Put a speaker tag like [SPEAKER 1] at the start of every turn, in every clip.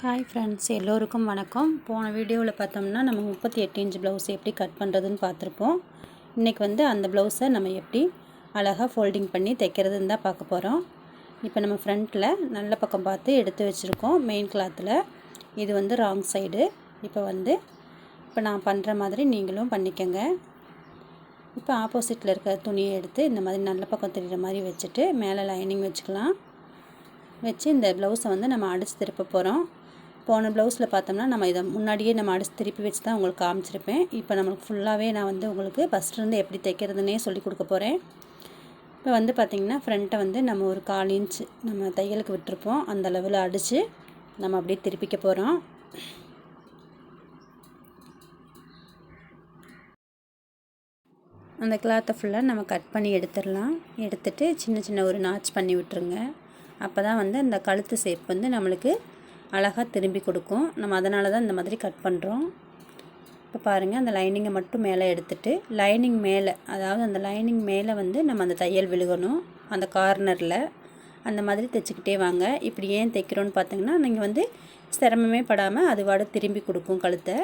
[SPEAKER 1] Hi friends, எல்லோருக்கும் வணக்கம். போன வீடியோவில் பார்த்தோம்னா நம்ம 38 இன்ச் ப்ளவுஸ் எப்படி கட் பண்ணுறதுன்னு பார்த்துருப்போம். இன்றைக்கி அந்த ப்ளவுஸை நம்ம எப்படி அழகாக ஃபோல்டிங் பண்ணி தைக்கிறதுன்னு தான் பார்க்க போகிறோம். இப்போ நம்ம ஃப்ரண்ட்டில் நல்ல பக்கம் பார்த்து எடுத்து வச்சுருக்கோம். மெயின் கிளாத்தில் இது ராங் சைடு. இப்போ நான் பண்ணுற மாதிரி நீங்களும் பண்ணிக்கோங்க. இப்போ ஆப்போசிட்டில் இருக்கிற துணியை எடுத்து இந்த மாதிரி நல்ல பக்கம் தெரிகிற மாதிரி வச்சுட்டு மேலே லைனிங் வச்சுக்கலாம். வச்சு இந்த ப்ளவுஸை நம்ம அடித்து திருப்ப போகிறோம். போன ப்ளவுஸில் பார்த்தோம்னா நம்ம இதை முன்னாடியே நம்ம அடித்து திருப்பி வச்சு தான் உங்களுக்கு காமிச்சிருப்பேன். இப்போ நம்மளுக்கு ஃபுல்லாகவே நான் உங்களுக்கு ஃபஸ்ட்லேருந்து எப்படி தைக்கிறதுனே சொல்லி கொடுக்க போகிறேன். இப்போ பார்த்திங்கன்னா ஃப்ரண்ட்டை நம்ம ஒரு 1/4 இன்ச் நம்ம தையலுக்கு விட்டுருப்போம். அந்த அளவில் அடித்து நம்ம அப்படியே திருப்பிக்க போகிறோம். அந்த கிளாத்தை ஃபுல்லாக நம்ம கட் பண்ணி எடுத்துடலாம். எடுத்துகிட்டு சின்ன சின்ன ஒரு நாச் பண்ணி விட்டுருங்க. அப்போ தான் அந்த கழுத்து ஷேப் நம்மளுக்கு அழகாக திரும்பி கொடுக்கும். நம்ம அதனால தான் இந்த மாதிரி கட் பண்ணுறோம். இப்போ பாருங்கள், அந்த லைனிங்கை மட்டும் மேலே எடுத்துகிட்டு லைனிங் மேலே, அதாவது அந்த லைனிங் மேலே நம்ம அந்த தையல் விழுகணும். அந்த கார்னரில் அந்த மாதிரி தைச்சிக்கிட்டே வாங்க. இப்படி ஏன் தைக்கிறோன்னு பார்த்தீங்கன்னா, நீங்கள் சிரமமே படாமல் அது வாட திரும்பி கொடுக்கும் கழுத்தை.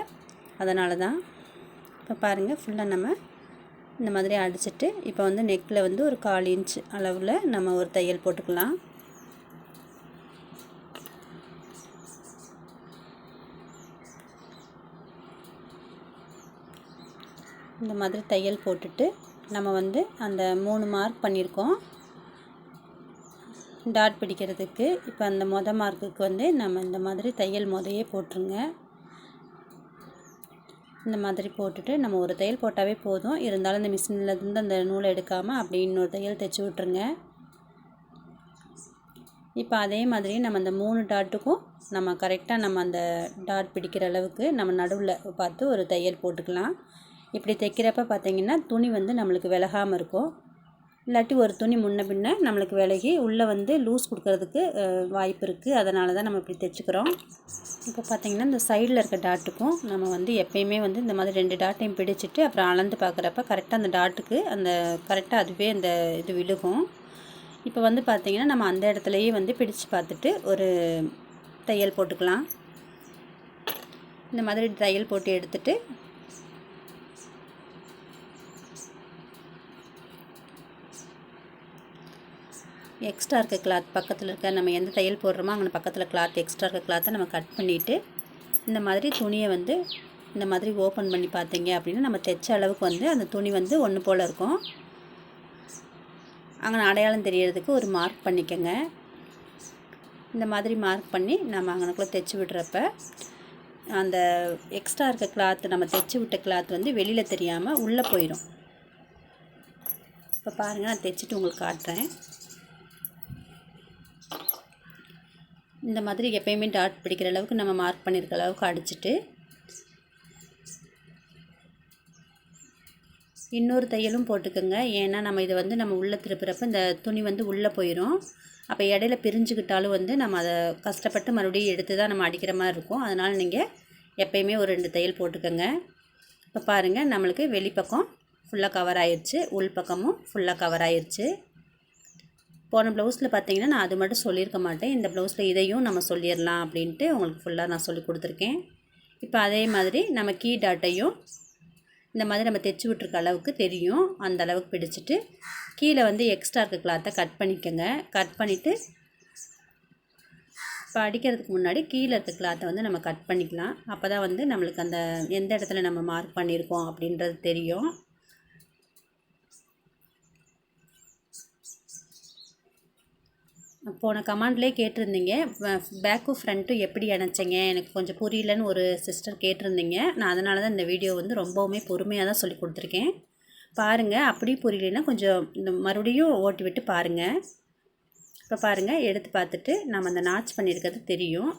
[SPEAKER 1] அதனால தான். இப்போ பாருங்கள், ஃபுல்லாக நம்ம இந்த மாதிரி அடிச்சுட்டு இப்போ நெக்கில் ஒரு 1/4 இன்ச் அளவில் நம்ம ஒரு தையல் போட்டுக்கலாம். இந்த மாதிரி தையல் போட்டுட்டு நம்ம அந்த 3 மார்க் பண்ணியிருக்கோம் டாட் பிடிக்கிறதுக்கு. இப்போ அந்த மார்க்குக்கு நம்ம இந்த மாதிரி தையல் மொதையே போட்டுருங்க. இந்த மாதிரி போட்டுட்டு நம்ம ஒரு தையல் போட்டாவே போதும். இருந்தாலும் இந்த மிஷின்லேருந்து அந்த நூலை எடுக்காமல் அப்படி இன்னொரு தையல் தைச்சி விட்ருங்க. இப்போ அதே மாதிரி நம்ம அந்த 3 டாட்டுக்கும் நம்ம கரெக்டாக நம்ம அந்த டாட் பிடிக்கிற அளவுக்கு நம்ம நடுவில் பார்த்து ஒரு தையல் போட்டுக்கலாம். இப்படி தைக்கிறப்ப பார்த்திங்கன்னா துணி நம்மளுக்கு விலகாமல் இருக்கும். இல்லாட்டி ஒரு துணி முன்ன பின்ன நம்மளுக்கு விலகி உள்ளே லூஸ் கொடுக்கறதுக்கு வாய்ப்பு இருக்குது. அதனால தான் நம்ம இப்படி தைச்சிக்கிறோம். இப்போ பார்த்திங்கன்னா இந்த சைடில் இருக்க டாட்டுக்கும் நம்ம எப்பயுமே இந்த மாதிரி 2 டாட்டையும் பிடிச்சிட்டு அப்புறம் அளந்து பார்க்குறப்ப கரெக்டாக அந்த டாட்டுக்கு அந்த கரெக்டாக அதுவே அந்த இது விழுகும். இப்போ பார்த்திங்கன்னா நம்ம அந்த இடத்துலையே பிடிச்சு பார்த்துட்டு ஒரு தையல் போட்டுக்கலாம். இந்த மாதிரி தையல் போட்டு எடுத்துகிட்டு எக்ஸ்ட்ரா இருக்க கிளாத் பக்கத்தில் இருக்க நம்ம எந்த தையல் போடுறோமோ அங்கே பக்கத்தில் கிளாத் எக்ஸ்ட்ரா இருக்க கிளாத்தை நம்ம கட் பண்ணிவிட்டு இந்த மாதிரி துணியை இந்த மாதிரி ஓப்பன் பண்ணி பார்த்தீங்க அப்படின்னா நம்ம தைச்ச அளவுக்கு அந்த துணி ஒன்று போல் இருக்கும். அங்கே அடையாளம் தெரியறதுக்கு ஒரு மார்க் பண்ணிக்கோங்க. இந்த மாதிரி மார்க் பண்ணி நம்ம அங்கனக்குள்ளே தைச்சி விடுறப்ப அந்த எக்ஸ்ட்ரா இருக்க கிளாத்து நம்ம தைச்சி விட்ட கிளாத் வெளியில் தெரியாமல் உள்ளே போயிடும். இப்போ பாருங்கள், நான் தைச்சிட்டு உங்களுக்கு காட்டுறேன். இந்த மாதிரி எப்பயுமே டாட் பிடிக்கிற அளவுக்கு நம்ம மார்க் பண்ணியிருக்க அளவுக்கு அடிச்சுட்டு இன்னொரு தையலும் போட்டுக்கோங்க. ஏன்னா நம்ம இதை நம்ம உள்ளே திருப்புறப்ப இந்த துணி உள்ளே போயிடும். அப்போ இடையில பிரிஞ்சுக்கிட்டாலும் நம்ம அதை கஷ்டப்பட்டு மறுபடியும் எடுத்து தான் நம்ம அடிக்கிற மாதிரி இருக்கும். அதனால் நீங்கள் எப்பயுமே ஒரு 2 தையல் போட்டுக்கோங்க. இப்போ பாருங்கள், நம்மளுக்கு வெளிப்பக்கம் ஃபுல்லாக கவர் ஆயிடுச்சு, உள் பக்கமும் ஃபுல்லாக கவர் ஆயிடுச்சு. போன ப்ளவுஸில் பார்த்தீங்கன்னா நான் அது மட்டும் சொல்லியிருக்க மாட்டேன். இந்த ப்ளவுஸில் இதையும் நம்ம சொல்லிடலாம் அப்படின்ட்டு உங்களுக்கு ஃபுல்லாக நான் சொல்லி கொடுத்துருக்கேன். இப்போ அதே மாதிரி நம்ம கீ டாட்டையும் இந்த மாதிரி நம்ம தைச்சி விட்ருக்க அளவுக்கு தெரியும். அந்த அளவுக்கு பிடிச்சிட்டு கீழே எக்ஸ்ட்ரா இருக்க கிளாத்தை கட் பண்ணிக்கோங்க. கட் பண்ணிவிட்டு இப்போ அடிக்கிறதுக்கு முன்னாடி கீழே இருக்க கிளாத்தை நம்ம கட் பண்ணிக்கலாம். அப்போ தான் நம்மளுக்கு அந்த எந்த இடத்துல நம்ம மார்க் பண்ணியிருக்கோம் அப்படின்றது தெரியும். போன கமெண்ட்லேயே கேட்டிருந்தீங்க, பேக்கும் ஃப்ரண்ட்டும் எப்படி இணைச்சிங்க, எனக்கு கொஞ்சம் புரியலன்னு ஒரு சிஸ்டர் கேட்டிருந்தீங்க. நான் அதனால தான் இந்த வீடியோ ரொம்பவுமே பொறுமையாக தான் சொல்லி கொடுத்துருக்கேன். பாருங்கள், அப்படி புரியலைன்னா கொஞ்சம் இந்த மறுபடியும் ஓட்டி விட்டு பாருங்கள். இப்போ பாருங்கள், எடுத்து பார்த்துட்டு நம்ம அந்த நாச் பண்ணியிருக்கிறது தெரியும்.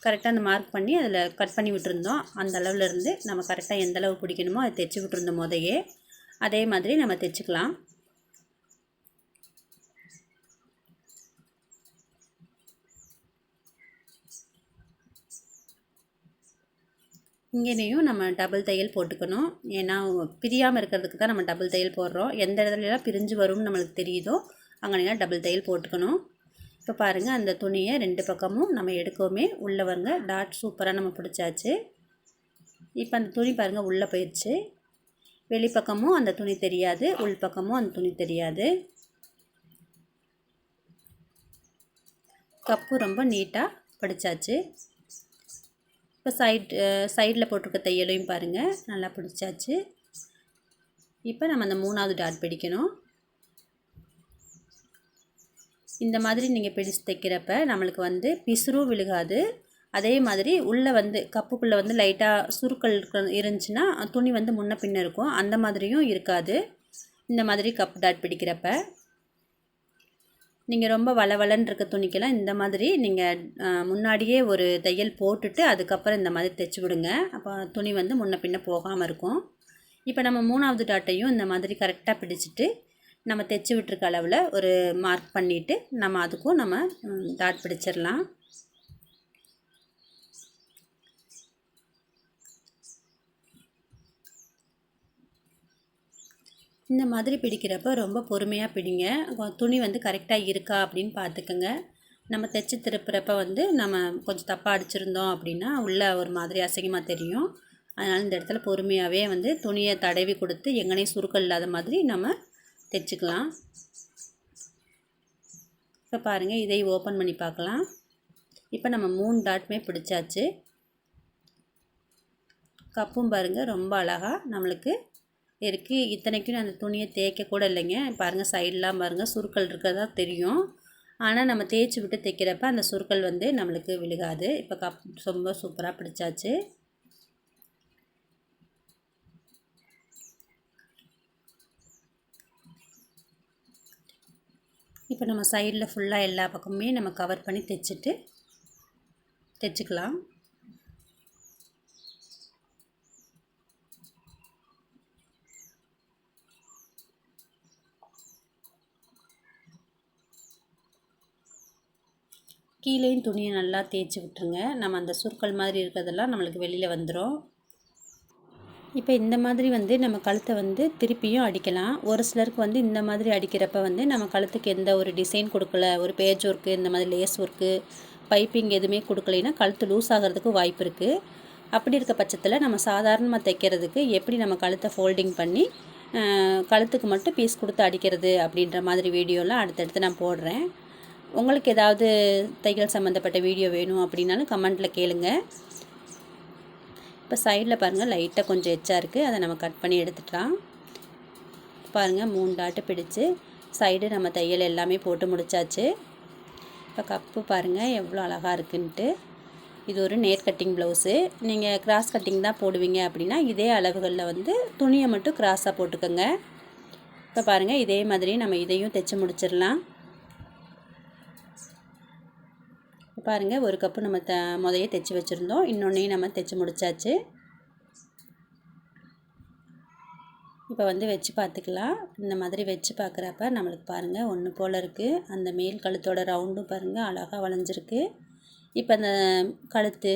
[SPEAKER 1] கரெக்டாக அந்த மார்க் பண்ணி அதில் கட் பண்ணி விட்டுருந்தோம். அந்த அளவில் இருந்து நம்ம கரெக்டாக எந்த அளவு பிடிக்கணுமோ அதை தைச்சி விட்டுருந்தோம் போதையே. அதே மாதிரி நம்ம தைச்சிக்கலாம். இங்கேயும் நம்ம டபுள் தையல் போட்டுக்கணும். ஏன்னா பிரியாமல் இருக்கிறதுக்கு தான் நம்ம டபுள் தையல் போடுறோம். எந்த இடத்துலலாம் பிரிஞ்சு வரும்னு நம்மளுக்கு தெரியுதோ அங்கெல்லாம் டபுள் தையல் போட்டுக்கணும். இப்போ பாருங்கள் அந்த துணியை 2 பக்கமும் நம்ம எடுக்கவுமே உள்ளே வருங்க டாட் சூப்பராக நம்ம பிடிச்சாச்சு. இப்போ அந்த துணி பாருங்கள் உள்ளே போயிடுச்சு. வெளிப்பக்கமும் அந்த துணி தெரியாது, உள் பக்கமும் அந்த துணி தெரியாது. கப்பு ரொம்ப நீட்டாக பிடிச்சாச்சு. இப்போ சைடில் போட்டிருக்க தையலையும் பாருங்கள் நல்லா பிடிச்சாச்சு. இப்போ நம்ம அந்த 3வது டாட் பிடிக்கணும். இந்த மாதிரி நீங்கள் பிடிச்சு தைக்கிறப்ப நம்மளுக்கு வந்து பிசுறும் விழுகாது. அதே மாதிரி உள்ளே வந்து கப்புக்குள்ளே வந்து லைட்டாக சுருக்கள் இருந்துச்சுன்னா துணி வந்து முன்ன பின்ன இருக்கும், அந்த மாதிரியும் இருக்காது. இந்த மாதிரி கப் டாட் பிடிக்கிறப்ப நீங்கள் ரொம்ப வளவலன்னு இருக்க துணிக்கெல்லாம் இந்த மாதிரி நீங்கள் முன்னாடியே ஒரு தையல் போட்டுட்டு அதுக்கப்புறம் இந்த மாதிரி தைச்சி விடுங்க. அப்போ துணி வந்து முன்ன பின்ன போகாமல் இருக்கும். இப்போ நம்ம 3வது டாட்டையும் இந்த மாதிரி கரெக்டாக பிடிச்சிட்டு நம்ம தைச்சி விட்டுருக்க அளவில் ஒரு மார்க் பண்ணிவிட்டு நம்ம அதுக்கும் நம்ம டாட் பிடிச்சிடலாம். இந்த மாதிரி பிடிக்கிறப்ப ரொம்ப பொறுமையாக பிடிங்க. துணி வந்து கரெக்டாக இருக்கா அப்படின்னு பார்த்துக்கோங்க. நம்ம தைச்சி திருப்புறப்ப வந்து நம்ம கொஞ்சம் தப்பாக அடிச்சிருந்தோம் அப்படின்னா உள்ளே ஒரு மாதிரி அசிங்கமாக தெரியும். அதனால் இந்த இடத்துல பொறுமையாகவே வந்து துணியை தடவி கொடுத்து எங்கனையும் சுருக்கம் இல்லாத மாதிரி நம்ம தைச்சிக்கலாம். இப்போ பாருங்கள் இதை ஓப்பன் பண்ணி பார்க்கலாம். இப்போ நம்ம 3 டாட்டுமே பிடிச்சாச்சு. கப்பும் பாருங்கள் ரொம்ப அழகாக நம்மளுக்கு இருக்குது. இத்தனைக்கும் அந்த துணியை தேய்க்க கூட இல்லைங்க. பாருங்கள் சைடெலாம் பாருங்கள் சுருக்கள் இருக்கிறதா தெரியும். ஆனால் நம்ம தேய்ச்சி விட்டு தைக்கிறப்ப அந்த சுருக்கள் வந்து நம்மளுக்கு விழுகாது. இப்போ கப் ரொம்ப சூப்பராக பிடிச்சாச்சு. இப்போ நம்ம சைடில் ஃபுல்லாக எல்லா பக்கமுமே நம்ம கவர் பண்ணி தைச்சிக்கலாம். கீழேயும் துணியை நல்லா தேய்ச்சி விட்டுருங்க. நம்ம அந்த சுருக்கள் மாதிரி இருக்கிறதெல்லாம் நம்மளுக்கு வெளியில் வந்துடும். இப்போ இந்த மாதிரி வந்து நம்ம கழுத்தை வந்து திருப்பியும் அடிக்கலாம். ஒரு சிலருக்கு வந்து இந்த மாதிரி அடிக்கிறப்ப வந்து நம்ம கழுத்துக்கு எந்த ஒரு டிசைன் கொடுக்கல, ஒரு பேஜ் ஒர்க்கு இந்த மாதிரி லேஸ் ஒர்க்கு பைப்பிங் எதுவுமே கொடுக்கலைன்னா கழுத்து லூஸ் ஆகிறதுக்கு வாய்ப்பு இருக்குது. அப்படி இருக்க பட்சத்தில் நம்ம சாதாரணமாக தைக்கிறதுக்கு எப்படி நம்ம கழுத்தை ஃபோல்டிங் பண்ணி கழுத்துக்கு மட்டும் பீஸ் கொடுத்து அடிக்கிறது அப்படின்ற மாதிரி வீடியோலாம் அடுத்தடுத்து நான் போடுறேன். உங்களுக்கு ஏதாவது தையல் சம்மந்தப்பட்ட வீடியோ வேணும் அப்படின்னாலும் கமெண்ட்டில் கேளுங்க. இப்போ சைடில் பாருங்கள் லைட்டாக கொஞ்சம் எச்சா இருக்குது, அதை நம்ம கட் பண்ணி எடுத்துக்கலாம். பாருங்கள் 3 டாட்டு பிடிச்சு சைடு நம்ம தையல் எல்லாமே போட்டு முடிச்சாச்சு. இப்போ கப்பு பாருங்கள் எவ்வளோ அழகாக இருக்குன்ட்டு. இது ஒரு நேர் கட்டிங் ப்ளவுஸு. நீங்கள் கிராஸ் கட்டிங் தான் போடுவீங்க அப்படின்னா இதே அளவுகளில் வந்து துணியை மட்டும் கிராஸாக போட்டுக்கோங்க. இப்போ பாருங்கள் இதே மாதிரி நம்ம இதையும் தைச்சி முடிச்சிடலாம். பாருங்கள் ஒரு கப்பு நம்ம முதையே தைச்சி வச்சுருந்தோம், இன்னொன்றையும் நம்ம தைச்சி முடிச்சாச்சு. இப்போ வந்து வச்சு பார்த்துக்கலாம். இந்த மாதிரி வச்சு பார்க்குறப்ப நம்மளுக்கு பாருங்கள் ஒன்று போல் இருக்குது. அந்த மேல் கழுத்தோட ரவுண்டும் பாருங்கள் அழகாக வளைஞ்சிருக்கு. இப்போ அந்த கழுத்து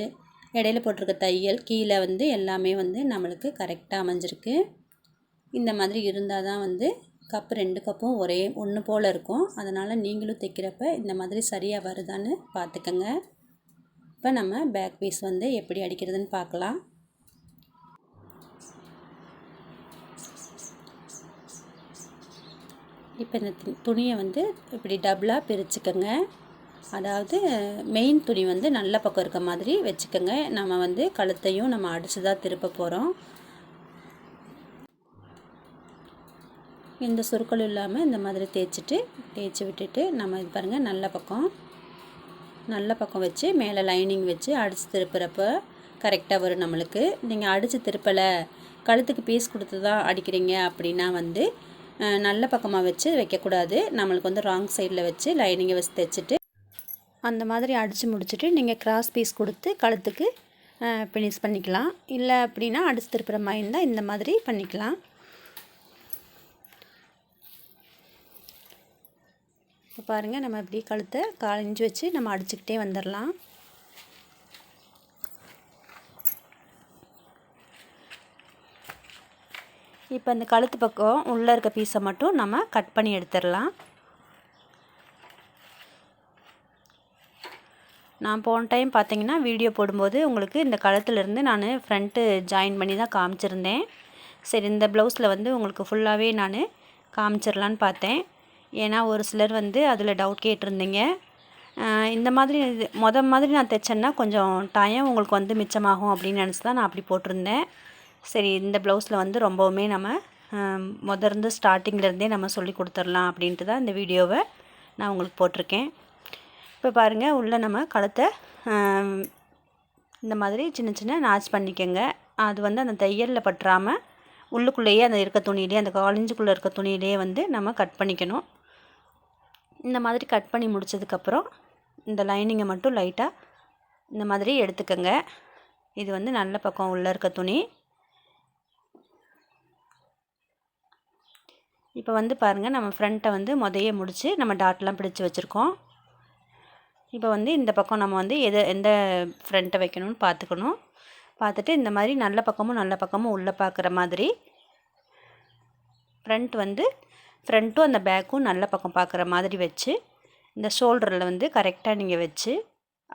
[SPEAKER 1] இடையில போட்டிருக்க தையல் கீழே வந்து எல்லாமே வந்து நம்மளுக்கு கரெக்டாக அமைஞ்சிருக்கு. இந்த மாதிரி இருந்தால் தான் வந்து கப்பு 2 கப்பும் ஒன்று போல் இருக்கும். அதனால் நீங்களும் தைக்கிறப்ப இந்த மாதிரி சரியாக வருதான்னு பார்த்துக்கங்க. இப்போ நம்ம பேக் பீஸ் வந்து எப்படி அடிக்கிறதுன்னு பார்க்கலாம். இப்போ இந்த துணியை வந்து இப்படி டபுளாக பிரிச்சுக்கோங்க. அதாவது மெயின் துணி வந்து நல்ல பக்கம் இருக்க மாதிரி வச்சுக்கோங்க. நம்ம வந்து கழுத்தையும் நம்ம அடித்து தான் திருப்ப போகிறோம். எந்த சுருக்களும் இல்லாமல் இந்த மாதிரி தேய்ச்சி விட்டுட்டு நம்ம இது பாருங்கள் நல்ல பக்கம் வச்சு மேலே லைனிங் வச்சு அடித்து திருப்புறப்ப கரெக்டாக வரும் நம்மளுக்கு. நீங்கள் அடித்து திருப்பலை கழுத்துக்கு பீஸ் கொடுத்து தான் அடிக்கிறீங்க அப்படின்னா வந்து நல்ல பக்கமாக வச்சு வைக்கக்கூடாது. நம்மளுக்கு வந்து ராங் சைடில் வச்சு லைனிங்கை வச்சு தைச்சிட்டு அந்த மாதிரி அடித்து முடிச்சுட்டு நீங்கள் கிராஸ் பீஸ் கொடுத்து கழுத்துக்கு ஃபினிஷ் பண்ணிக்கலாம். இல்லை அப்படின்னா அடித்து திருப்புற மாதிரி இருந்தால் இந்த மாதிரி பண்ணிக்கலாம். இப்போ பாருங்கள் நம்ம இப்படி கழுத்தை 1/4 இன்ச் வச்சு நம்ம அடிச்சுக்கிட்டே வந்துடலாம். இப்போ அந்த கழுத்து பக்கம் உள்ளே இருக்க பீஸை மட்டும் நம்ம கட் பண்ணி எடுத்துடலாம். நான் போன டைம் பார்த்தீங்கன்னா வீடியோ போடும்போது உங்களுக்கு இந்த கழுத்துலேருந்து நான் ஃப்ரண்ட்டு ஜாயின் பண்ணி தான் காமிச்சிருந்தேன். சரி, இந்த ப்ளவுஸில் வந்து உங்களுக்கு ஃபுல்லாகவே நான் காமிச்சிடலான்னு பார்த்தேன். ஏன்னா ஒரு சிலர் வந்து அதில் டவுட் கேட்டிருந்தீங்க. இந்த மாதிரி மாதிரி நான் தைச்சேன்னா கொஞ்சம் டைம் உங்களுக்கு வந்து மிச்சமாகும் அப்படின்னு நினச்சி தான் நான் அப்படி போட்டிருந்தேன். சரி, இந்த ப்ளவுஸில் வந்து ரொம்பவுமே நம்ம இருந்து ஸ்டார்டிங்லேருந்தே நம்ம சொல்லி கொடுத்துடலாம் அப்படின்ட்டு தான் இந்த வீடியோவை நான் உங்களுக்கு போட்டிருக்கேன். இப்போ பாருங்கள், உள்ளே நம்ம கழுத்தை இந்த மாதிரி சின்ன சின்ன நாச் பண்ணிக்கோங்க. அது வந்து அந்த தையலில் பற்றாமல் உள்ளுக்குள்ளேயே அந்த இருக்க துணியிலே, அந்த காலிஞ்சுக்குள்ளே இருக்க துணியிலே வந்து நம்ம கட் பண்ணிக்கணும். இந்த மாதிரி கட் பண்ணி முடித்ததுக்கப்புறம் இந்த லைனிங்கை மட்டும் லைட்டாக இந்த மாதிரி எடுத்துக்கோங்க. இது வந்து நல்ல பக்கம் உள்ளே இருக்க துணி. இப்போ வந்து பாருங்கள், நம்ம ஃப்ரண்ட்டை வந்து முதைய முடித்து நம்ம டாட்லாம் பிடிச்சி வச்சுருக்கோம். இப்போ வந்து இந்த பக்கம் நம்ம வந்து எந்த ஃப்ரண்ட்டை வைக்கணும்னு பார்த்துட்டு இந்த மாதிரி நல்ல பக்கமும் உள்ளே பார்க்குற மாதிரி ஃப்ரண்ட்டும் அந்த பேக்கும் நல்ல பக்கம் பார்க்குற மாதிரி வச்சு இந்த ஷோல்டரில் வந்து கரெக்டாக நீங்கள் வச்சு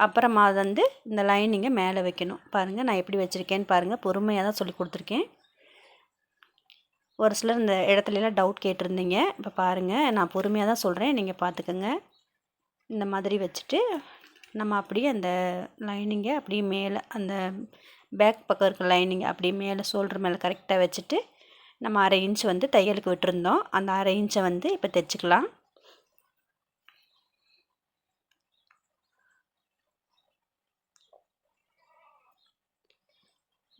[SPEAKER 1] அப்புறமா வந்து இந்த லைனிங்கை மேலே வைக்கணும். பாருங்கள், நான் எப்படி வச்சுருக்கேன்னு பாருங்கள். பொறுமையாக தான் சொல்லி கொடுத்துருக்கேன். ஒரு சிலர் இந்த இடத்துலலாம் டவுட் கேட்டிருந்தீங்க. இப்போ பாருங்கள், நான் பொறுமையாக தான் சொல்கிறேன், நீங்கள் பார்த்துக்கோங்க. இந்த மாதிரி வச்சுட்டு நம்ம அப்படியே அந்த லைனிங்கை அப்படியே மேலே அந்த பேக் பக்கம் இருக்க லைனிங்கை அப்படியே மேலே ஷோல்டர் மேலே கரெக்டாக வச்சுட்டு நம்ம 1/2 இன்ச் வந்து தையலுக்கு விட்டுருந்தோம். அந்த 1/2 இன்ச்சை வந்து இப்போ தைச்சிக்கலாம்.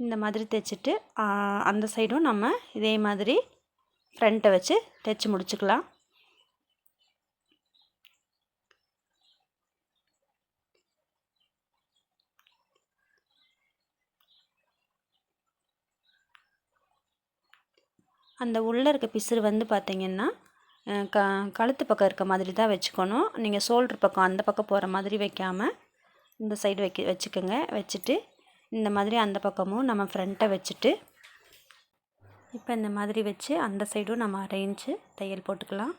[SPEAKER 1] இந்த மாதிரி தைச்சிட்டு அந்த சைடும் நம்ம இதே மாதிரி ஃப்ரண்ட்டை வச்சு தைச்சி முடிச்சுக்கலாம். அந்த உள்ளே இருக்க பிசுறு வந்து பார்த்திங்கன்னா கழுத்து பக்கம் இருக்க மாதிரி தான் வச்சுக்கணும். நீங்கள் ஷோல்டர் பக்கம் அந்த பக்கம் போகிற மாதிரி வைக்காமல் இந்த சைடு வச்சுக்கோங்க. வச்சுட்டு இந்த மாதிரி அந்த பக்கமும் நம்ம ஃப்ரண்ட்டை வச்சுட்டு இப்போ இந்த மாதிரி வச்சு அந்த சைடும் நம்ம 1/2 இன்ச்சு தையல் போட்டுக்கலாம்.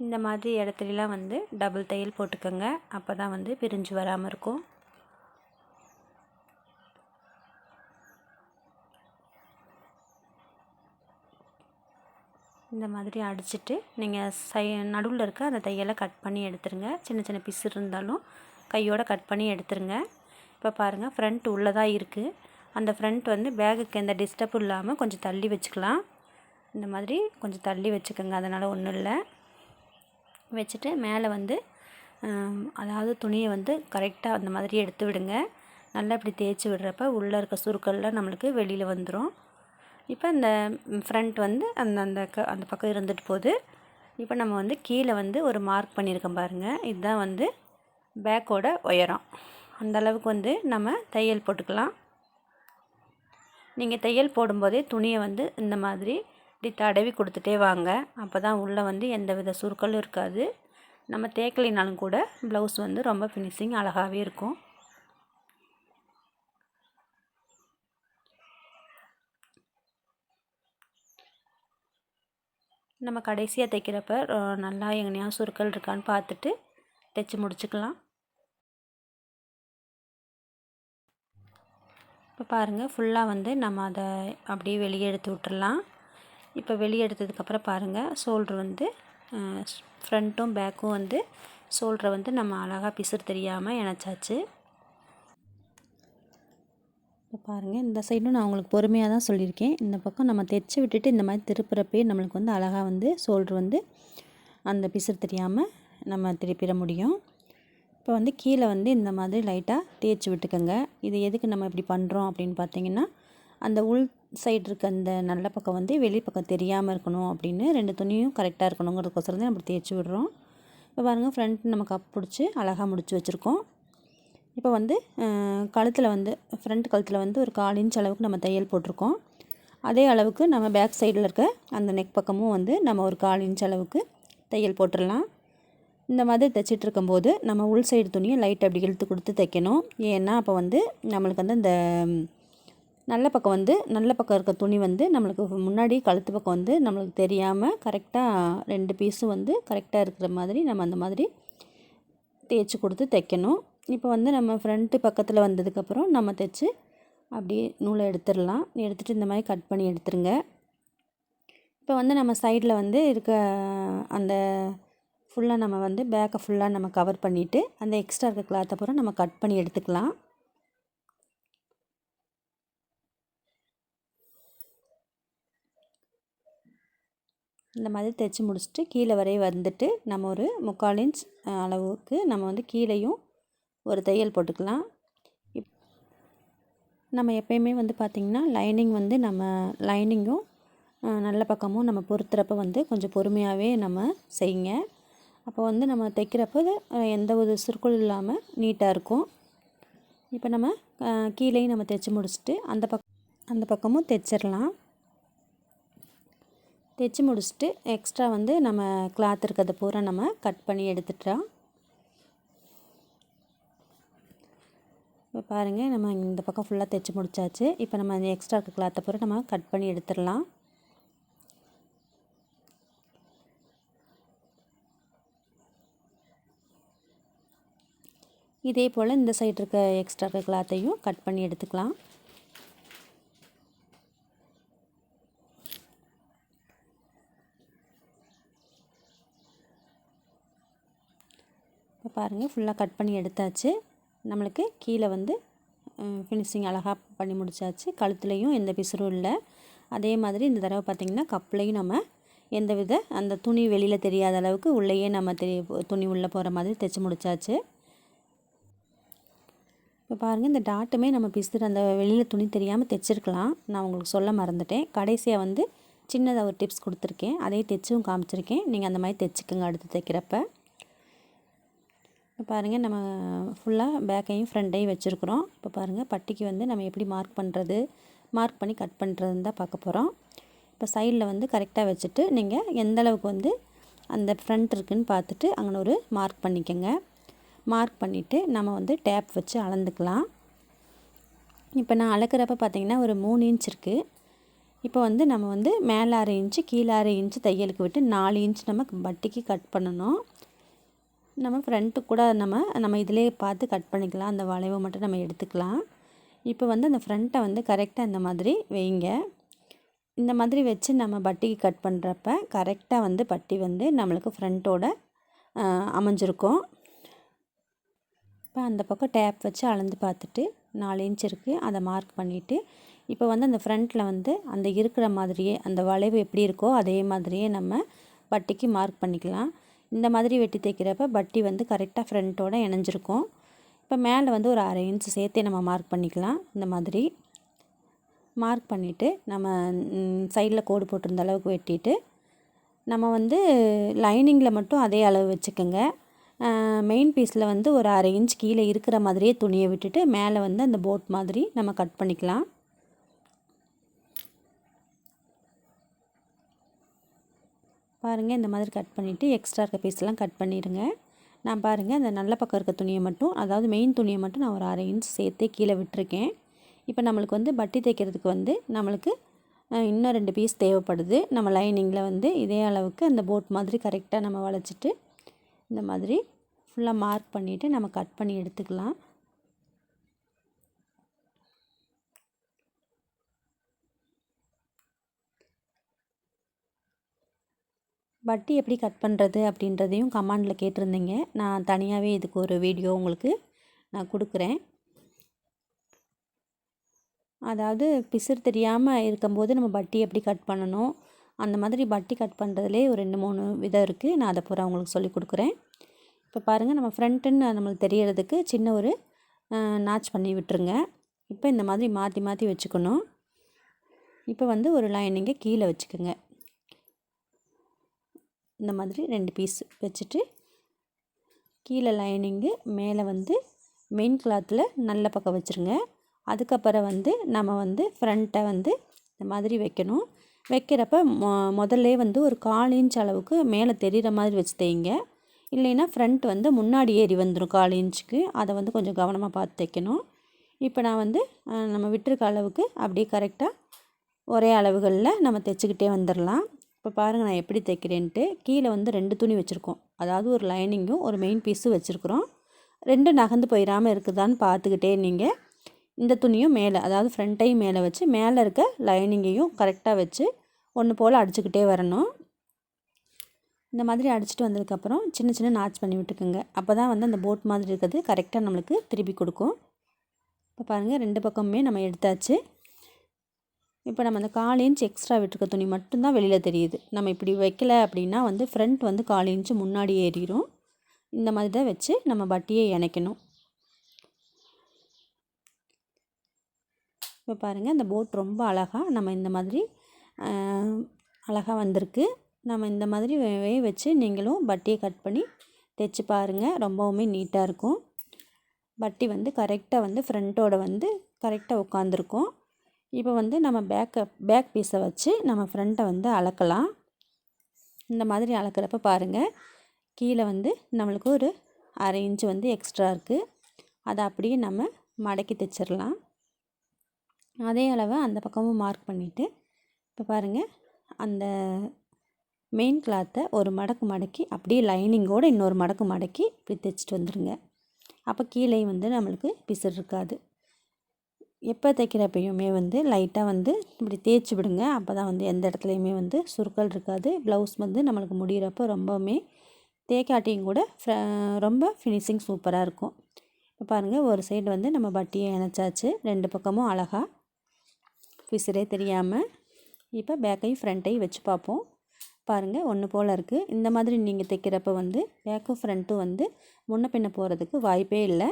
[SPEAKER 1] இந்த மாதிரி இடத்துலலாம் வந்து டபுள் தையல் போட்டுக்கோங்க. அப்போ தான் வந்து பிரிஞ்சு வராமல் இருக்கும். இந்த மாதிரி அடிச்சுட்டு நீங்கள் நடுவில் இருக்க அந்த தையலை கட் பண்ணி எடுத்துருங்க. சின்ன சின்ன பிசு இருந்தாலும் கையோடு கட் பண்ணி எடுத்துருங்க. இப்போ பாருங்கள், ஃப்ரண்ட் உள்ளதாக இருக்குது. அந்த ஃப்ரண்ட் வந்து பேகுக்கு எந்த டிஸ்டர்பும் இல்லாமல் கொஞ்சம் தள்ளி வச்சுக்கலாம். இந்த மாதிரி கொஞ்சம் தள்ளி வச்சுக்கோங்க, அதனால் ஒன்றும் இல்லை. வச்சுட்டு மேலே வந்து அதாவது துணியை வந்து கரெக்டாக அந்த மாதிரி எடுத்து விடுங்க. நல்லா இப்படி தேய்ச்சி விடுறப்ப உள்ளே இருக்க சுருக்கள்லாம் நம்மளுக்கு வெளியில் வந்துடும். இப்போ இந்த ஃப்ரண்ட் வந்து அந்த பக்கம் இருந்துட்டு போகுது. இப்போ நம்ம வந்து கீழே வந்து ஒரு மார்க் பண்ணியிருக்கோம் பாருங்கள். இதுதான் வந்து பேக்கோட உயரம். அந்த அளவுக்கு வந்து நம்ம தையல் போட்டுக்கலாம். நீங்கள் தையல் போடும்போதே துணியை வந்து இந்த மாதிரி இப்படி தடவி கொடுத்துட்டே வாங்க. அப்போ தான் உள்ளே வந்து எந்த வித சுருக்களும் இருக்காது. நம்ம தேக்கலைனாலும் கூட ப்ளவுஸ் வந்து ரொம்ப ஃபினிஷிங் அழகாகவே இருக்கும். நம்ம கடைசியாக தைக்கிறப்ப நல்லா எங்கனையா சுருக்கள் இருக்கான்னு பார்த்துட்டு தைச்சி முடிச்சுக்கலாம். இப்போ பாருங்கள், ஃபுல்லாக வந்து நம்ம அதை அப்படியே வெளியே எடுத்து விட்டுறலாம். இப்போ வெளியே எடுத்ததுக்கப்புறம் பாருங்கள், ஷோல்ட்ரு வந்து ஃப்ரண்ட்டும் பேக்கும் வந்து ஷோல்டரை வந்து நம்ம அழகாக பிசுறு தெரியாமல் இணைச்சாச்சு. இப்போ பாருங்கள், இந்த சைடும் நான் உங்களுக்கு பொறுமையாக தான் சொல்லியிருக்கேன். இந்த பக்கம் நம்ம தைச்சி விட்டுட்டு இந்த மாதிரி திருப்புறப்பே நம்மளுக்கு வந்து அழகாக வந்து ஷோல்ட்ரு வந்து அந்த பிசுறு தெரியாமல் நம்ம திருப்பிட முடியும். இப்போ வந்து கீழே வந்து இந்த மாதிரி லைட்டாக தேய்ச்சி விட்டுக்கோங்க. இது எதுக்கு நம்ம இப்படி பண்ணுறோம் அப்படின்னு பார்த்தீங்கன்னா, அந்த உள் சைடு இருக்க அந்த நல்ல பக்கம் வந்து வெளி பக்கம் தெரியாமல் இருக்கணும் அப்படின்னு 2 துணியும் கரெக்டாக இருக்கணுங்கிறதுக்கோசரம் தான் நம்ம தேய்ச்சி விடுறோம். இப்போ பாருங்கள், ஃப்ரண்ட் நம்ம கப் பிடிச்சி அழகாக முடிச்சு வச்சுருக்கோம். இப்போ வந்து கழுத்தில் வந்து ஃப்ரண்ட் கழுத்தில் வந்து ஒரு 1/4 இன்ச் அளவுக்கு நம்ம தையல் போட்டிருக்கோம். அதே அளவுக்கு நம்ம பேக் சைடில் இருக்க அந்த நெக் பக்கமும் வந்து நம்ம ஒரு 1/4 இன்ச் அளவுக்கு தையல் போட்டுடலாம். இந்த மாதிரி தைச்சிட்டு இருக்கும்போது நம்ம உள் சைடு துணியை லைட் அப்படி இழுத்து கொடுத்து தைக்கணும். ஏன்னா அப்போ வந்து நம்மளுக்கு வந்து இந்த நல்ல பக்கம் இருக்க துணி வந்து நம்மளுக்கு முன்னாடி கழுத்து பக்கம் வந்து நம்மளுக்கு தெரியாமல் கரெக்டாக 2 பீஸும் வந்து கரெக்டாக இருக்கிற மாதிரி நம்ம அந்த மாதிரி தேய்ச்சி கொடுத்து தைக்கணும். இப்போ வந்து நம்ம ஃப்ரண்ட்டு பக்கத்தில் வந்ததுக்கப்புறம் நம்ம தைச்சி அப்படியே நூலை எடுத்துடலாம். எடுத்துகிட்டு இந்த மாதிரி கட் பண்ணி எடுத்துருங்க. இப்போ வந்து நம்ம சைடில் வந்து இருக்க அந்த ஃபுல்லாக நம்ம வந்து பேக்கை ஃபுல்லாக நம்ம கவர் பண்ணிவிட்டு அந்த எக்ஸ்ட்ரா இருக்க கிளாத்தை பூரா நம்ம கட் பண்ணி எடுத்துக்கலாம். இந்த மாதிரி தைச்சி முடிச்சுட்டு கீழே வரைய வந்துட்டு நம்ம ஒரு 3/4 இன்ச் அளவுக்கு நம்ம வந்து கீழேயும் ஒரு தையல் போட்டுக்கலாம். நம்ம எப்பயுமே வந்து பார்த்திங்கன்னா லைனிங் வந்து நம்ம லைனிங்கும் நல்ல பக்கமும் நம்ம பொறுத்துறப்ப வந்து கொஞ்சம் பொறுமையாகவே நம்ம செய்யுங்க. அப்போ வந்து நம்ம தைக்கிறப்போ எந்த ஒரு சுருக்குள் இல்லாமல் நீட்டாக இருக்கும். இப்போ நம்ம கீழேயும் நம்ம தைச்சி முடிச்சுட்டு அந்த பக்கமும் தைச்சிடலாம். தைச்சி முடிச்சுட்டு எக்ஸ்ட்ரா வந்து நம்ம கிளாத் இருக்கிறத பூரா நம்ம கட் பண்ணி எடுத்துட்டோம். இப்போ பாருங்கள், நம்ம இந்த பக்கம் ஃபுல்லாக தைச்சி முடிச்சாச்சு. இப்போ நம்ம அந்த எக்ஸ்ட்ரா இருக்க கிளாத்தை பூரா நம்ம கட் பண்ணி எடுத்துடலாம். இதே போல் இந்த சைடு இருக்க எக்ஸ்ட்ரா இருக்க கிளாத்தையும் கட் பண்ணி எடுத்துக்கலாம். இப்போ பாருங்கள், ஃபுல்லாக கட் பண்ணி எடுத்தாச்சு. நம்மளுக்கு கீழே வந்து ஃபினிஷிங் அழகாக பண்ணி முடிச்சாச்சு. கழுத்துலேயும் எந்த பிசுறும் இல்லை. அதே மாதிரி இந்த தடவை பார்த்திங்கன்னா கப்லையும் நம்ம எந்தவித அந்த துணி வெளியில் தெரியாத அளவுக்கு உள்ளேயே நம்ம துணி உள்ளே போகிற மாதிரி தைச்சி முடிச்சாச்சு. இப்போ பாருங்கள், இந்த டாட்டுமே நம்ம பிசுறு அந்த வெளியில் துணி தெரியாமல் தைச்சிருக்கலாம். நான் உங்களுக்கு சொல்ல மறந்துட்டேன். கடைசியாக வந்து சின்னதாக ஒரு டிப்ஸ் கொடுத்துருக்கேன். அதையே தைச்சும் காமிச்சிருக்கேன். நீங்கள் அந்த மாதிரி தைச்சிக்கோங்க அடுத்து தைக்கிறப்ப. இப்போ பாருங்கள், நம்ம ஃபுல்லாக பேக்கையும் ஃப்ரண்ட்டையும் வச்சுருக்குறோம். இப்போ பாருங்கள், பட்டிக்கு வந்து நம்ம எப்படி மார்க் பண்ணி கட் பண்ணுறதுன்னு தான் பார்க்க போகிறோம். இப்போ சைடில் வந்து கரெக்டாக வச்சுட்டு நீங்கள் எந்த அளவுக்கு வந்து அந்த ஃப்ரண்ட் இருக்குதுன்னு பார்த்துட்டு அங்கே ஒரு மார்க் பண்ணிக்கோங்க. மார்க் பண்ணிவிட்டு நம்ம வந்து டேப் வச்சு அளந்துக்கலாம். இப்போ நான் அளக்கிறப்ப பார்த்திங்கன்னா ஒரு 3 இன்ச் இருக்குது. இப்போ வந்து நம்ம வந்து மேலே 1/2 இன்ச்சு கீழே 1/2 இன்ச்சு தையலுக்கு விட்டு 4 இன்ச் நம்ம பட்டிக்கு கட் பண்ணணும். நம்ம ஃப்ரண்ட்டு கூட நம்ம இதிலே பார்த்து கட் பண்ணிக்கலாம். அந்த வளைவை மட்டும் நம்ம எடுத்துக்கலாம். இப்போ வந்து அந்த ஃப்ரண்ட்டை வந்து கரெக்டாக இந்த மாதிரி வைங்க. இந்த மாதிரி வச்சு நம்ம பட்டிக்கு கட் பண்ணுறப்ப கரெக்டாக வந்து பட்டி வந்து நம்மளுக்கு ஃப்ரண்ட்டோட அமைஞ்சிருக்கும். இப்போ அந்த பக்கம் டேப் வச்சு அளந்து பார்த்துட்டு 4 இன்ச் இருக்குது, அதை மார்க் பண்ணிவிட்டு இப்போ வந்து அந்த ஃப்ரண்ட்டில் வந்து அந்த இருக்கிற மாதிரியே அந்த வளைவு எப்படி இருக்கோ அதே மாதிரியே நம்ம பட்டிக்கு மார்க் பண்ணிக்கலாம். இந்த மாதிரி வெட்டி தைக்கிறப்ப பட்டி வந்து கரெக்டாக ஃப்ரண்ட்டோடு இணைஞ்சிருக்கும். இப்போ மேலே வந்து ஒரு 1/2 இன்ச் சேர்த்தே நம்ம மார்க் பண்ணிக்கலாம். இந்த மாதிரி மார்க் பண்ணிவிட்டு நம்ம சைடில் கோடு போட்டிருந்த அளவுக்கு வெட்டிட்டு நம்ம வந்து லைனிங்கில் மட்டும் அதே அளவு வச்சுக்கோங்க. மெயின் பீஸில் வந்து ஒரு 1/2 இன்ச் கீழே இருக்கிற மாதிரியே துணியை விட்டுட்டு மேலே வந்து அந்த போட் மாதிரி நம்ம கட் பண்ணிக்கலாம். பாருங்கள், இந்த மாதிரி கட் பண்ணிவிட்டு எக்ஸ்ட்ரா இருக்க பீஸ்லாம் கட் பண்ணிடுங்க. நான் பாருங்கள், அந்த நல்ல பக்கம் இருக்க துணியை மட்டும், அதாவது மெயின் துணியை மட்டும் நான் ஒரு 1/2 இன்ச் சேர்த்து கீழே விட்டுருக்கேன். இப்போ நம்மளுக்கு வந்து பட்டி தைக்கிறதுக்கு வந்து நம்மளுக்கு இன்னும் 2 பீஸ் தேவைப்படுது. நம்ம லைனிங்கில் வந்து இதே அளவுக்கு அந்த போட் மாதிரி கரெக்டாக நம்ம வளைச்சிட்டு இந்த மாதிரி ஃபுல்லாக மார்க் பண்ணிவிட்டு நம்ம கட் பண்ணி எடுத்துக்கலாம். பட்டி எப்படி கட் பண்ணுறது அப்படின்றதையும் கமெண்டில் கேட்டிருந்தீங்க. நான் தனியாகவே இதுக்கு ஒரு வீடியோ உங்களுக்கு நான் கொடுக்குறேன். அதாவது பிசுறு தெரியாமல் இருக்கும்போது நம்ம பட்டி எப்படி கட் பண்ணணும், அந்த மாதிரி பட்டி கட் பண்ணுறதுலே ஒரு 2-3 விதம் இருக்குது. நான் அதை பூரா உங்களுக்கு சொல்லி கொடுக்குறேன். இப்போ பாருங்கள், நம்ம ஃப்ரண்ட்டுன்னு நம்மளுக்கு தெரியறதுக்கு சின்ன ஒரு நாச் பண்ணி விட்டுருங்க. இப்போ இந்த மாதிரி மாற்றி மாற்றி வச்சுக்கணும். இப்போ வந்து ஒரு லைனிங்கை கீழே வச்சுக்கோங்க. இந்த மாதிரி 2 பீஸ் வச்சுட்டு கீழே லைனிங்கு மேலே வந்து மெயின் கிளாத்தில் நல்ல பக்கம் வச்சுருங்க. அதுக்கப்புறம் வந்து நம்ம வந்து ஃப்ரண்ட்டை வந்து இந்த மாதிரி வைக்கணும். வைக்கிறப்ப முதல்ல வந்து ஒரு 1/4 இன்ச் அளவுக்கு மேலே தெரிகிற மாதிரி வச்சு தைங்க. இல்லைன்னா ஃப்ரண்ட் வந்து முன்னாடி ஏறி வந்துடும் 1/4 இன்ச்சுக்கு. அதை வந்து கொஞ்சம் கவனமாக பார்த்து தைக்கணும். இப்போ நான் வந்து நம்ம விட்டுருக்க அளவுக்கு அப்படியே கரெக்டாக ஒரே அளவுகளில் நம்ம தைச்சிக்கிட்டே வந்துடலாம். இப்போ பாருங்கள் நான் எப்படி தைக்கிறேன்ட்டு. கீழே வந்து 2 துணி வச்சுருக்கோம், அதாவது ஒரு லைனிங்கும் ஒரு மெயின் பீஸும் வச்சுருக்குறோம். 2 நகர்ந்து போயிடாமல் இருக்குதான்னு பார்த்துக்கிட்டே நீங்கள் இந்த துணியும் மேலே, அதாவது ஃப்ரண்ட்டையும் மேலே வச்சு மேலே இருக்க லைனிங்கையும் கரெக்டாக வச்சு ஒன்று போல் அடிச்சுக்கிட்டே வரணும். இந்த மாதிரி அடிச்சுட்டு வந்ததுக்கப்புறம் சின்ன சின்ன நாட்ச் பண்ணி விட்டுக்குங்க. அப்போ தான் வந்து அந்த போட் மாதிரி இருக்கிறது கரெக்டாக நம்மளுக்கு திருப்பி கொடுக்கும். இப்போ பாருங்கள் 2 பக்கமுமே நம்ம எடுத்தாச்சு. இப்போ நம்ம அந்த 1/4 இன்ச் எக்ஸ்ட்ரா விட்டுருக்க துணி மட்டும்தான் வெளியில் தெரியுது. நம்ம இப்படி வைக்கல அப்படின்னா வந்து ஃப்ரண்ட் வந்து 1/4 இன்ச்சு முன்னாடி ஏறிடும். இந்த மாதிரி தான் வச்சு நம்ம பட்டியை இணைக்கணும். இப்போ பாருங்கள் அந்த போட் ரொம்ப அழகாக நம்ம இந்த மாதிரி அழகாக வந்திருக்கு. நம்ம இந்த மாதிரி வச்சு நீங்களும் பட்டியை கட் பண்ணி தைச்சி பாருங்கள், ரொம்பவுமே நீட்டாக இருக்கும். பட்டி வந்து கரெக்டாக வந்து ஃப்ரண்ட்டோட வந்து கரெக்டாக உட்காந்துருக்கும். இப்போ வந்து நம்ம பேக் பீஸை வச்சு நம்ம ஃப்ரண்ட்டை வந்து அளக்கலாம். இந்த மாதிரி அளக்கிறப்ப பாருங்கள் கீழே வந்து நம்மளுக்கு ஒரு 1/2 இன்ச்சு வந்து எக்ஸ்ட்ரா இருக்குது. அதை அப்படியே நம்ம மடக்கி தைச்சிடலாம். அதே அளவை அந்த பக்கமும் மார்க் பண்ணிவிட்டு இப்போ பாருங்கள் அந்த மெயின் கிளாத்தை ஒரு மடக்கு மடக்கி அப்படியே லைனிங்கோடு இன்னொரு மடக்கு மடக்கி இப்படி தைச்சிட்டு வந்துடுங்க. அப்போ கீழே வந்து நம்மளுக்கு பிசுறு இருக்காது. எப்போ தைக்கிறப்பையுமே வந்து லைட்டாக வந்து இப்படி தேய்ச்சி விடுங்க. அப்போ தான் வந்து எந்த இடத்துலையுமே வந்து சுருக்கல் இருக்காது. ப்ளவுஸ் வந்து நம்மளுக்கு முடிகிறப்போ ரொம்பவுமே தேய்க்காட்டியும் கூட ரொம்ப ஃபினிஷிங் சூப்பராக இருக்கும். இப்போ பாருங்கள் ஒரு சைடு வந்து நம்ம பட்டியை இணைச்சாச்சு. 2 பக்கமும் அழகாக பிசுறே தெரியாமல். இப்போ பேக்கையும் ஃப்ரண்ட்டையும் வச்சு பார்ப்போம். பாருங்கள் ஒன்று போல் இருக்குது. இந்த மாதிரி நீங்கள் தைக்கிறப்ப வந்து பேக்கும் ஃப்ரண்ட்டும் வந்து முன்ன பின்ன போகிறதுக்கு வாய்ப்பே இல்லை.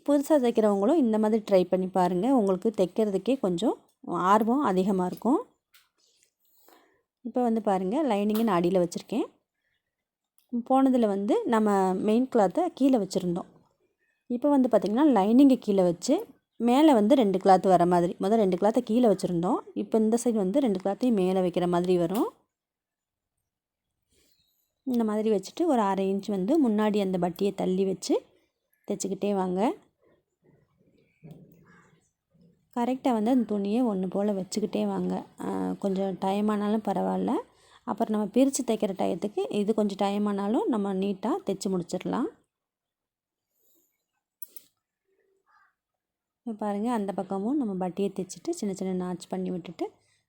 [SPEAKER 1] புதுசாக தைக்கிறவங்களும் இந்த மாதிரி ட்ரை பண்ணி பாருங்கள். உங்களுக்கு தைக்கிறதுக்கே கொஞ்சம் ஆர்வம் அதிகமாக இருக்கும். இப்போ வந்து பாருங்கள் லைனிங்கை நான் அடியில் வச்சுருக்கேன். போனதில் வந்து நம்ம மெயின் கிளாத்தை கீழே வச்சுருந்தோம். இப்போ வந்து பார்த்திங்கன்னா லைனிங்கை கீழே வச்சு மேலே வந்து 2 கிளாத் வர மாதிரி, முதல் 2 கிளாத்தை கீழே வச்சுருந்தோம். இப்போ இந்த சைடு வந்து 2 கிளாத்தையும் மேலே வைக்கிற மாதிரி வரும். இந்த மாதிரி வச்சுட்டு ஒரு 1/2 இன்ச் வந்து முன்னாடி அந்த பட்டியை தள்ளி வச்சு தைச்சிக்கிட்டே வாங்க. கரெக்டாக வந்து அந்த துணியை ஒன்று போல் வச்சுக்கிட்டே வாங்க. கொஞ்சம் டைம் ஆனாலும் பரவாயில்ல. அப்புறம் நம்ம பிரித்து தைக்கிற டயத்துக்கு இது கொஞ்சம் டைம் ஆனாலும் நம்ம நீட்டாக தைச்சி முடிச்சிடலாம். இப்போ பாருங்கள் அந்த பக்கமும் நம்ம பட்டியை தைச்சிட்டு சின்ன சின்ன நாட்ச் பண்ணி விட்டுட்டு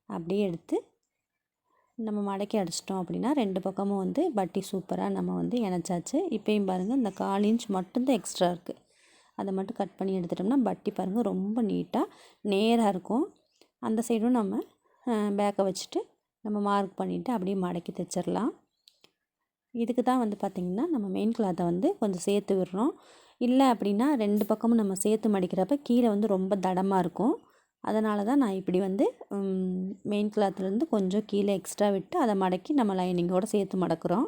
[SPEAKER 1] அப்படியே எடுத்து நம்ம மடக்கி அடிச்சிட்டோம் அப்படின்னா 2 பக்கமும் வந்து பட்டி சூப்பராக நம்ம வந்து இணைச்சாச்சு. இப்போயும் பாருங்கள் இந்த 1/4 இன்ச் மட்டும்தான் எக்ஸ்ட்ரா இருக்குது. அதை மட்டும் கட் பண்ணி எடுத்துட்டோம்னா பட்டி பாருங்கள் ரொம்ப நீட்டாக நேராக இருக்கும். அந்த சைடும் நம்ம பேக்கை வச்சுட்டு நம்ம மார்க் பண்ணிவிட்டு அப்படியே மடக்கி தைச்சிடலாம். இதுக்கு தான் வந்து பார்த்திங்கன்னா நம்ம மெயின் கிளாத்தை வந்து கொஞ்சம் சேர்த்து விடுறோம். இல்லை அப்படின்னா 2 பக்கமும் நம்ம சேர்த்து மடிக்கிறப்ப கீழே வந்து ரொம்ப தடமாக இருக்கும். அதனால தான் நான் இப்படி வந்து மெயின் கிளாத்துலேருந்து கொஞ்சம் கீழே எக்ஸ்ட்ரா விட்டு அதை மடக்கி நம்ம லைனிங்கோடு சேர்த்து மடக்கிறோம்.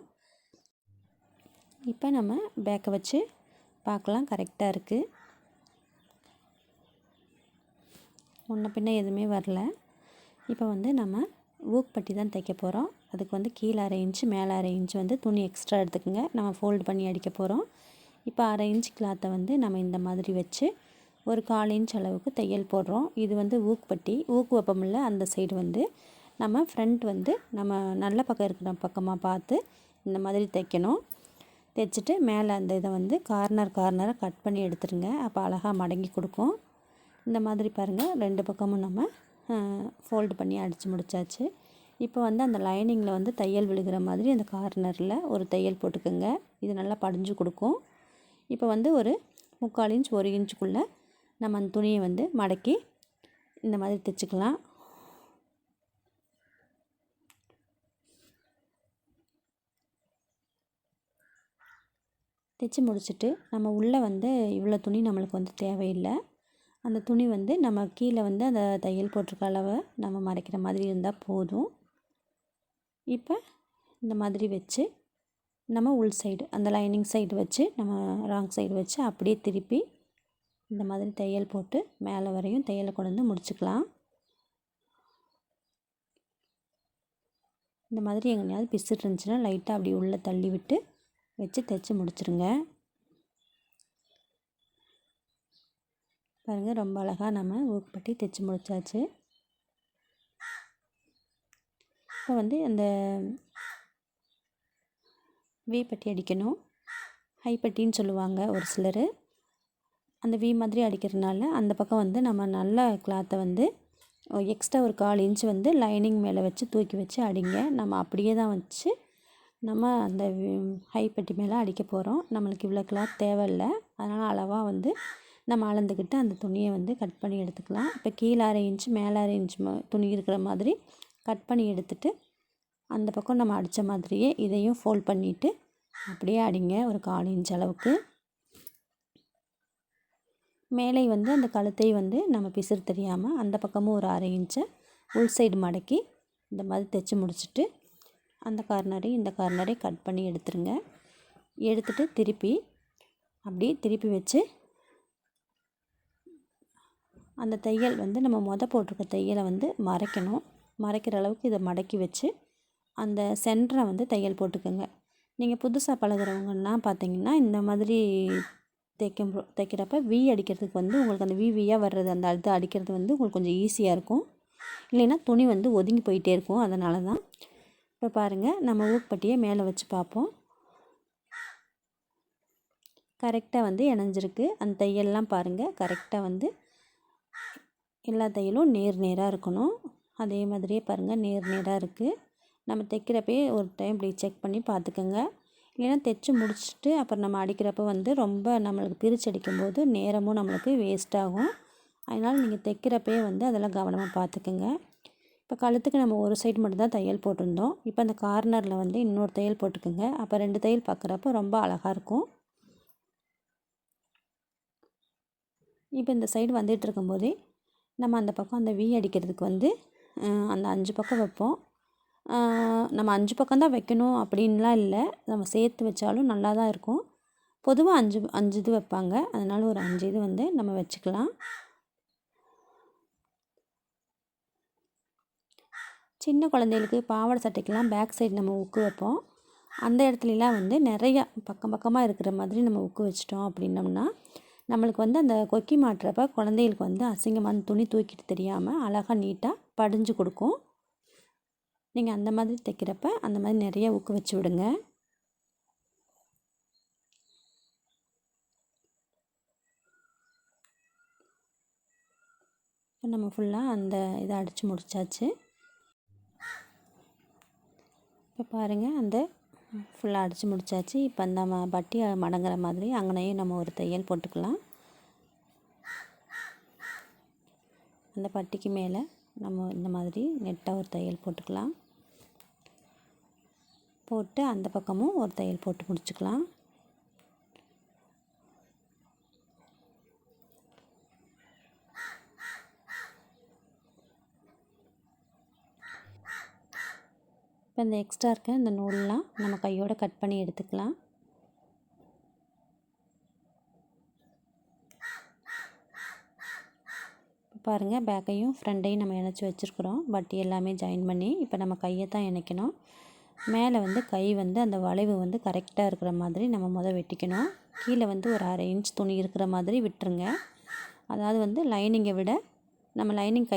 [SPEAKER 1] இப்போ நம்ம பேக்கை வச்சு பார்க்கலாம், கரெக்டாக இருக்குது. முன்ன பின்ன எதுவுமே வரல. இப்போ வந்து நம்ம ஊக் பட்டி தான் தைக்க போகிறோம். அதுக்கு வந்து கீழே 1/2 இன்ச்சு மேலே 1/2 இன்ச்சு வந்து துணி எக்ஸ்ட்ரா எடுத்துக்கோங்க. நம்ம ஃபோல்டு பண்ணி அடிக்க போகிறோம். இப்போ 1/2 இன்ச் கிளாத்தை வந்து நம்ம இந்த மாதிரி வச்சு ஒரு 1/4 இன்ச் அளவுக்கு தையல் போடுறோம். இது வந்து ஊக்கு பட்டி, ஊக்கு வைப்போம்ல அந்த சைடு வந்து நம்ம ஃப்ரண்ட் வந்து நம்ம நல்ல பக்கம் இருக்கிற பக்கமாக பார்த்து இந்த மாதிரி தைக்கணும். தைச்சிட்டு மேலே அந்த இதை வந்து கார்னராக கட் பண்ணி எடுத்துருங்க. அப்போ அழகாக மடங்கி கொடுக்கும். இந்த மாதிரி பாருங்கள் 2 பக்கமும் நம்ம ஃபோல்டு பண்ணி அடித்து முடித்தாச்சு. இப்போ வந்து அந்த லைனிங்கில் வந்து தையல் விழுகிற மாதிரி அந்த கார்னரில் ஒரு தையல் போட்டுக்கோங்க. இது நல்லா படிஞ்சு கொடுக்கும். இப்போ வந்து ஒரு 3/4 இன்ச் 1 இன்ச்சுக்குள்ளே நம்ம அந்த துணியை வந்து மடக்கி இந்த மாதிரி தைச்சிக்கலாம். தைச்சி முடிச்சுட்டு நம்ம உள்ளே வந்து இவ்வளோ துணி நம்மளுக்கு வந்து தேவையில்லை. அந்த துணி வந்து நம்ம கீழே வந்து அந்த தையல் போட்டிருக்க அளவை நம்ம மறைக்கிற மாதிரி இருந்தால் போதும். இப்போ இந்த மாதிரி வச்சு நம்ம உள் சைடு அந்த லைனிங் சைடு வச்சு நம்ம ராங் சைடு வச்சு அப்படியே திருப்பி இந்த மாதிரி தையல் போட்டு மேலே வரையும் தையலை கொண்டு வந்து முடிச்சுக்கலாம். இந்த மாதிரி எங்கேயாவது பிசுறு இருந்துச்சுன்னா லைட்டாக அப்படி உள்ளே தள்ளி விட்டு வச்சு தைச்சி முடிச்சுருங்க. பாருங்கள், ரொம்ப அழகாக நம்ம ஊக்குப்பட்டி தைச்சி முடிச்சாச்சு. இப்போ வந்து அந்த வீப்பட்டி அடிக்கணும். ஹைப்பட்டின்னு சொல்லுவாங்க ஒரு சிலர். அந்த வி மாதிரி அடிக்கிறதுனால அந்த பக்கம் வந்து நம்ம நல்ல கிளாத்தை வந்து எக்ஸ்ட்ரா ஒரு 1/4 இன்ச் வந்து லைனிங் மேலே வச்சு தூக்கி வச்சு அடிங்க. நம்ம அப்படியே தான் வச்சு நம்ம அந்த ஹைப்பட்டி மேலே அடிக்க போகிறோம். நம்மளுக்கு இவ்வளோ கிளாத் தேவையில்லை. அதனால் அளவாக வந்து நம்ம அளந்துக்கிட்டு அந்த துணியை வந்து கட் பண்ணி எடுத்துக்கலாம். இப்போ கீழே 1/2 இன்ச் மேலே 1/2 இன்ச் துணி இருக்கிற மாதிரி கட் பண்ணி எடுத்துட்டு அந்த பக்கம் நம்ம அடித்த மாதிரியே இதையும் ஃபோல்ட் பண்ணிவிட்டு அப்படியே அடிங்க ஒரு 1/4 இன்ச் அளவுக்கு. மேலே வந்து அந்த கழுத்தை வந்து நம்ம பிசுறு தெரியாமல் அந்த பக்கமும் ஒரு 1/2 இன்ச்சை உள் சைடு மடக்கி இந்த மாதிரி தைச்சி முடிச்சுட்டு அந்த கார்னரையும் இந்த கார்னரையும் கட் பண்ணி எடுத்துருங்க. எடுத்துகிட்டு திருப்பி அப்படியே திருப்பி வச்சு அந்த தையல் வந்து நம்ம போட்டிருக்க தையலை வந்து மறைக்கணும். மறைக்கிற அளவுக்கு இதை மடக்கி வச்சு அந்த சென்டரை வந்து தையல் போட்டுக்கோங்க. நீங்கள் புதுசாக பழகிறவங்கன்னா பார்த்தீங்கன்னா இந்த மாதிரி தைக்கிறப்ப வி அடிக்கிறதுக்கு வந்து உங்களுக்கு அந்த வியாக வர்றது அந்த இது அடிக்கிறது வந்து உங்களுக்கு கொஞ்சம் ஈஸியாக இருக்கும். இல்லைன்னா துணி வந்து ஒதுங்கி போயிட்டே இருக்கும். அதனால தான். இப்போ பாருங்கள், நம்ம ஊக்குப்பட்டியை மேலே வச்சு பார்ப்போம். கரெக்டாக வந்து இணைஞ்சிருக்கு. அந்த தையல்லாம் பாருங்கள், கரெக்டாக வந்து எல்லா தையலும் நேராக இருக்கணும். அதே மாதிரியே பாருங்கள், நேராக இருக்குது. நம்ம தைக்கிறப்பே ஒரு டைம் இப்படி செக் பண்ணி பார்த்துக்கோங்க. இல்லைன்னா தைச்சி முடிச்சுட்டு அப்புறம் நம்ம அடிக்கிறப்ப வந்து ரொம்ப நம்மளுக்கு பிரித்து அடிக்கும்போது நேரமும் நம்மளுக்கு வேஸ்ட் ஆகும். அதனால் நீங்கள் தைக்கிறப்பே வந்து அதெல்லாம் கவனமாக பார்த்துக்குங்க. இப்போ கழுத்துக்கு நம்ம ஒரு சைடு மட்டும் தான் தையல் போட்டிருந்தோம். இப்போ அந்த கார்னரில் வந்து இன்னொரு தையல் போட்டுக்குங்க. அப்போ 2 தையல் பார்க்குறப்ப ரொம்ப அழகாக இருக்கும். இப்போ இந்த சைடு வந்துட்டு இருக்கும்போதே நம்ம அந்த பக்கம் அந்த வி அடிக்கிறதுக்கு வந்து அந்த 5 பக்கம் வைப்போம். நம்ம 5 பக்கம் தான் வைக்கணும் அப்படின்லாம் இல்லை. நம்ம சேர்த்து வச்சாலும் நல்லா தான் இருக்கும். பொதுவாக 5 இது வைப்பாங்க. அதனால் ஒரு 5 இது வந்து நம்ம வச்சுக்கலாம். சின்ன குழந்தைகளுக்கு பாவாடை சட்டைக்கெல்லாம் பேக் சைடு நம்ம உக்கு வைப்போம். அந்த இடத்துலலாம் வந்து நிறையா பக்கமாக இருக்கிற மாதிரி நம்ம உக்கு வச்சிட்டோம் அப்படின்னோம்னா நம்மளுக்கு வந்து அந்த கொக்கி மாட்டுறப்ப குழந்தைகளுக்கு வந்து அசிங்கமான துணி தூக்கிட்டு தெரியாமல் அழகாக நீட்டாக படிஞ்சு கொடுக்கும். நீங்கள் அந்த மாதிரி தைக்கிறப்ப அந்த மாதிரி நிறைய ஊக்கு வச்சு விடுங்க. இப்போ நம்ம ஃபுல்லாக அந்த இதை அடித்து முடித்தாச்சு. இப்போ பாருங்கள், அந்த ஃபுல்லாக அடித்து முடித்தாச்சு. இப்போ நம்ம பட்டி மடங்குற மாதிரி அங்கனையும் நம்ம ஒரு தையல் போட்டுக்கலாம். அந்த பட்டிக்கு மேலே நம்ம இந்த மாதிரி நெட்டாக ஒரு தையல் போட்டுக்கலாம். போட்டு அந்த பக்கமும் ஒரு தையல் போட்டு முடிச்சுக்கலாம். இப்போ இந்த எக்ஸ்ட்ரா இருக்க இந்த நூல்லாம் நம்ம கையோடு கட் பண்ணி எடுத்துக்கலாம். பாருங்கள், பேக்கையும் ஃப்ரண்ட்டையும் நம்ம இணைச்சி வச்சுருக்குறோம். பட்டி எல்லாமே ஜாயின் பண்ணி இப்போ நம்ம கையை தான் இணைக்கணும். மேலே வந்து கை வந்து அந்த வளைவு வந்து கரெக்டாக இருக்கிற மாதிரி நம்ம வெட்டிக்கணும். கீழே வந்து ஒரு 1/2 இன்ச் துணி இருக்கிற மாதிரி விட்டுருங்க. அதாவது வந்து லைனிங்கை விட நம்ம லைனிங்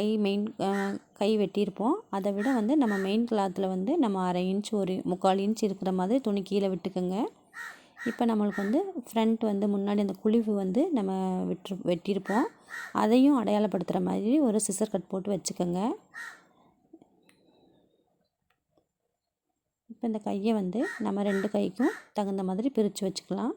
[SPEAKER 1] கை வெட்டியிருப்போம். அதை விட வந்து நம்ம மெயின் கிளாத்தில் வந்து நம்ம 1/2 இன்ச் ஒரு 3/4 இன்ச் இருக்கிற மாதிரி துணி கீழே விட்டுக்குங்க. இப்போ நம்மளுக்கு வந்து ஃப்ரண்ட் வந்து முன்னாடி அந்த குழிவு வந்து நம்ம வெட்டியிருப்போம். அதையும் அடையாளப்படுத்துகிற மாதிரி ஒரு சிசர் கட் போட்டு வச்சுக்கோங்க. இப்போ இந்த கையை வந்து நம்ம 2 கைக்கும் தகுந்த மாதிரி பிரித்து வச்சுக்கலாம்.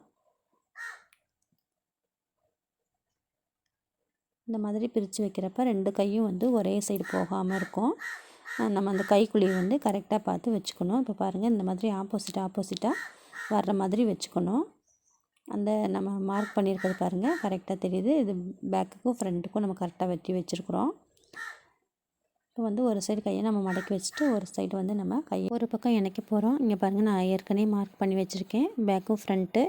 [SPEAKER 1] இந்த மாதிரி பிரித்து வைக்கிறப்ப 2 கையும் வந்து ஒரே சைடு போகாமல் இருக்கும். நம்ம அந்த கைக்குழி வந்து கரெக்டாக பார்த்து வச்சுக்கணும். இப்போ பாருங்கள், இந்த மாதிரி ஆப்போசிட்டாக வர்ற மாதிரி வச்சுக்கணும். அந்த நம்ம மார்க் பண்ணியிருக்கிறது பாருங்கள், கரெக்டாக தெரியுது. இது பேக்குக்கும் ஃப்ரண்ட்டுக்கும் நம்ம கரெக்டாக வெட்டி வச்சுருக்குறோம். இப்போ வந்து ஒரு சைடு கையை நம்ம மடக்கி வச்சுட்டு ஒரு சைடு வந்து நம்ம கையை ஒரு பக்கம் இணைக்க போகிறோம். இங்கே பாருங்கள், நான் ஏற்கனவே மார்க் பண்ணி வச்சுருக்கேன் பேக்கும் ஃப்ரண்ட்டு.